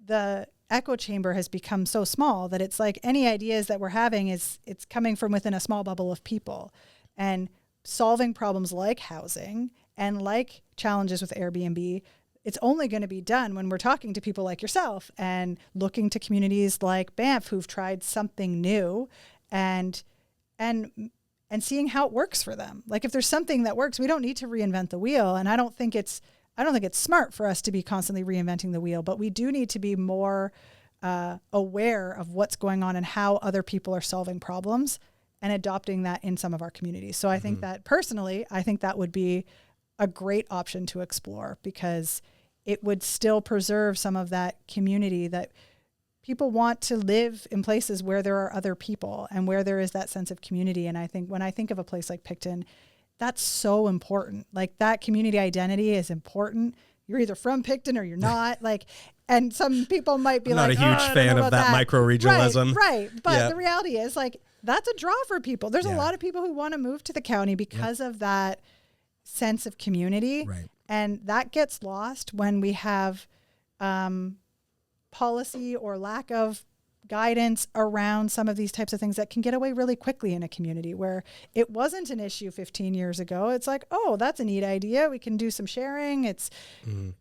the echo chamber has become so small that it's like any ideas that we're having it's coming from within a small bubble of people, and solving problems like housing and like challenges with Airbnb. It's only going to be done when we're talking to people like yourself and looking to communities like Banff who've tried something new and seeing how it works for them. Like, if there's something that works, we don't need to reinvent the wheel. And I don't think it's smart for us to be constantly reinventing the wheel, but we do need to be more aware of what's going on and how other people are solving problems and adopting that in some of our communities. So I think that personally, I think that would be a great option to explore, because it would still preserve some of that community that people want to live in places where there are other people and where there is that sense of community. And I think when I think of a place like Picton, that's so important. Like, that community identity is important. you're either from Picton or you're not. Like, and some people might be not like, a huge fan of that micro-regionalism. Right. But the reality is, like, that's a draw for people. There's a lot of people who want to move to the county because of that sense of community. Right. And that gets lost when we have policy or lack of guidance around some of these types of things that can get away really quickly in a community where it wasn't an issue 15 years ago. It's like, oh, that's a neat idea. We can do some sharing. It's,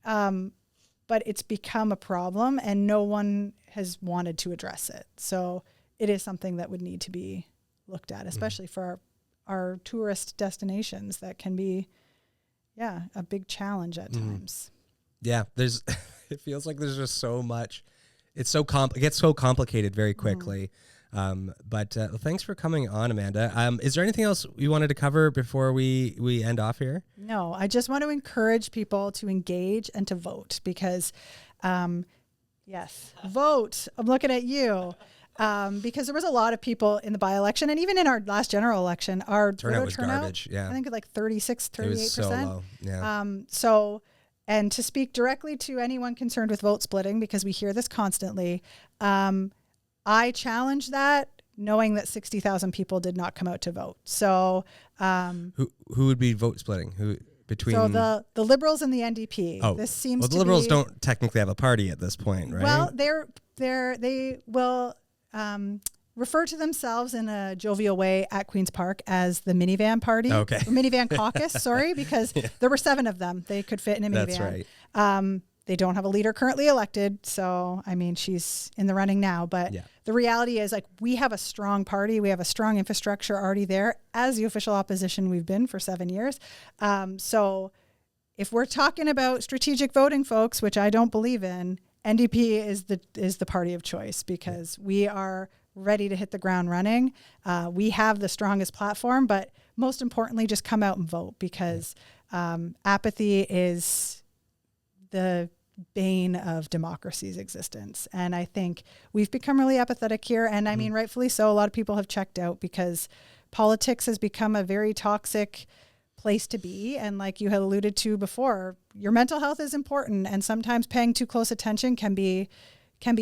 but it's become a problem and no one has wanted to address it. So it is something that would need to be looked at, especially for our tourist destinations that can be, a big challenge at times. Yeah. It feels like there's just so much. It gets so complicated very quickly. But thanks for coming on, Amanda. Is there anything else you wanted to cover before we end off here? No, I just want to encourage people to engage and to vote because, vote. I'm looking at you. Because there was a lot of people in the by-election and even in our last general election, our turnout was garbage. Yeah. I think like 36, 38%. It was so low. Yeah. And to speak directly to anyone concerned with vote splitting, because we hear this constantly, I challenge that knowing that 60,000 people did not come out to vote. So who would be vote splitting? Who between? So the Liberals and the NDP. Oh, this seems the Liberals don't technically have a party at this point, right? Well, they will refer to themselves in a jovial way at Queen's Park as the minivan party. Okay. Or minivan caucus, sorry, because there were 7 of them. They could fit in a minivan. That's right. They don't have a leader currently elected. So, I mean, she's in the running now. But the reality is, like, we have a strong party. We have a strong infrastructure already there. As the official opposition, we've been for 7 years. So if we're talking about strategic voting, folks, which I don't believe in, NDP is the party of choice because we are ready to hit the ground running. We have the strongest platform, but most importantly, just come out and vote because apathy is the bane of democracy's existence. And I think we've become really apathetic here. And I mean, rightfully so, a lot of people have checked out because politics has become a very toxic place to be. And like you had alluded to before, your mental health is important. And sometimes paying too close attention can be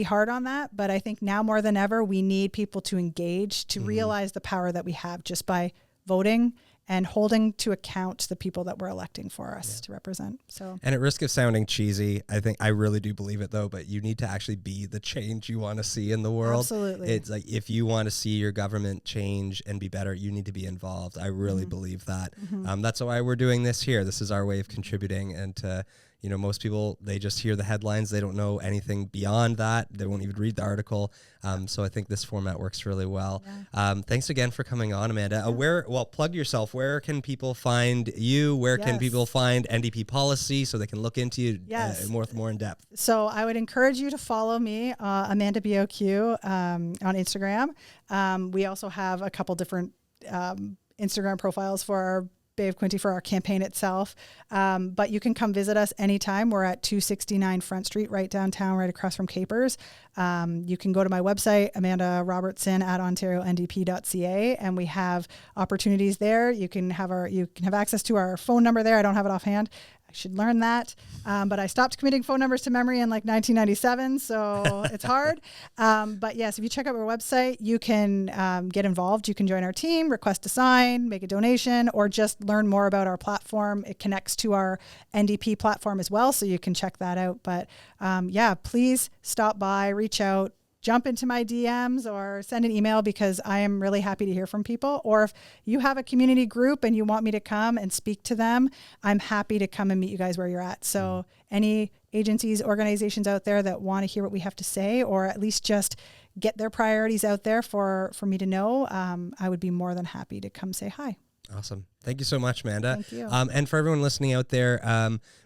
hard on that. But I think now more than ever, we need people to engage, to realize the power that we have just by voting and holding to account the people that we're electing for us to represent. So, and at risk of sounding cheesy, I really do believe it though, but you need to actually be the change you want to see in the world. Absolutely. It's like, if you want to see your government change and be better, you need to be involved. I really believe that. That's why we're doing this here. This is our way of contributing. And most people, they just hear the headlines. They don't know anything beyond that. They won't even read the article. So I think this format works really well. Yeah. Thanks again for coming on, Amanda. Plug yourself. Where can people find you? Where can people find NDP policy so they can look into you more in depth? So I would encourage you to follow me, Amanda BOQ, on Instagram. We also have a couple different Instagram profiles for our Bay of Quinte for our campaign itself. But you can come visit us anytime. We're at 269 Front Street, right downtown, right across from Capers. You can go to my website, Amanda Robertson at OntarioNDP.ca, and we have opportunities there. You can have access to our phone number there. I don't have it offhand. I should learn that. But I stopped committing phone numbers to memory in like 1997, so it's hard. But yes, if you check out our website, you can get involved. You can join our team, request a sign, make a donation, or just learn more about our platform. It connects to our NDP platform as well, so you can check that out. But please stop by, reach out, jump into my DMs or send an email because I am really happy to hear from people. Or if you have a community group and you want me to come and speak to them, I'm happy to come and meet you guys where you're at. So any agencies, organizations out there that want to hear what we have to say, or at least just get their priorities out there for me to know, I would be more than happy to come say hi. Awesome. Thank you so much, Amanda. Thank you. And for everyone listening out there,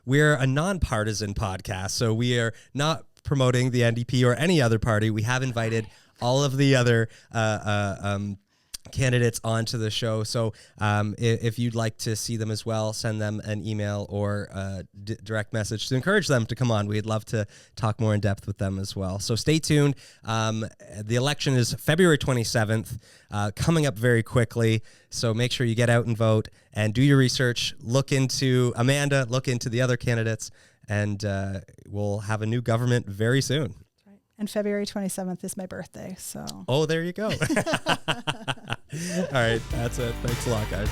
we're a nonpartisan podcast, so we are not promoting the NDP or any other party. We have invited all of the other candidates onto the show. So if you'd like to see them as well, send them an email or a direct message to encourage them to come on. We'd love to talk more in depth with them as well. So stay tuned. The election is February 27th, coming up very quickly. So make sure you get out and vote and do your research. Look into Amanda, look into the other candidates, and we'll have a new government very soon. Right. And February 27th is my birthday. So. Oh, there you go. All right. That's it. Thanks a lot, guys.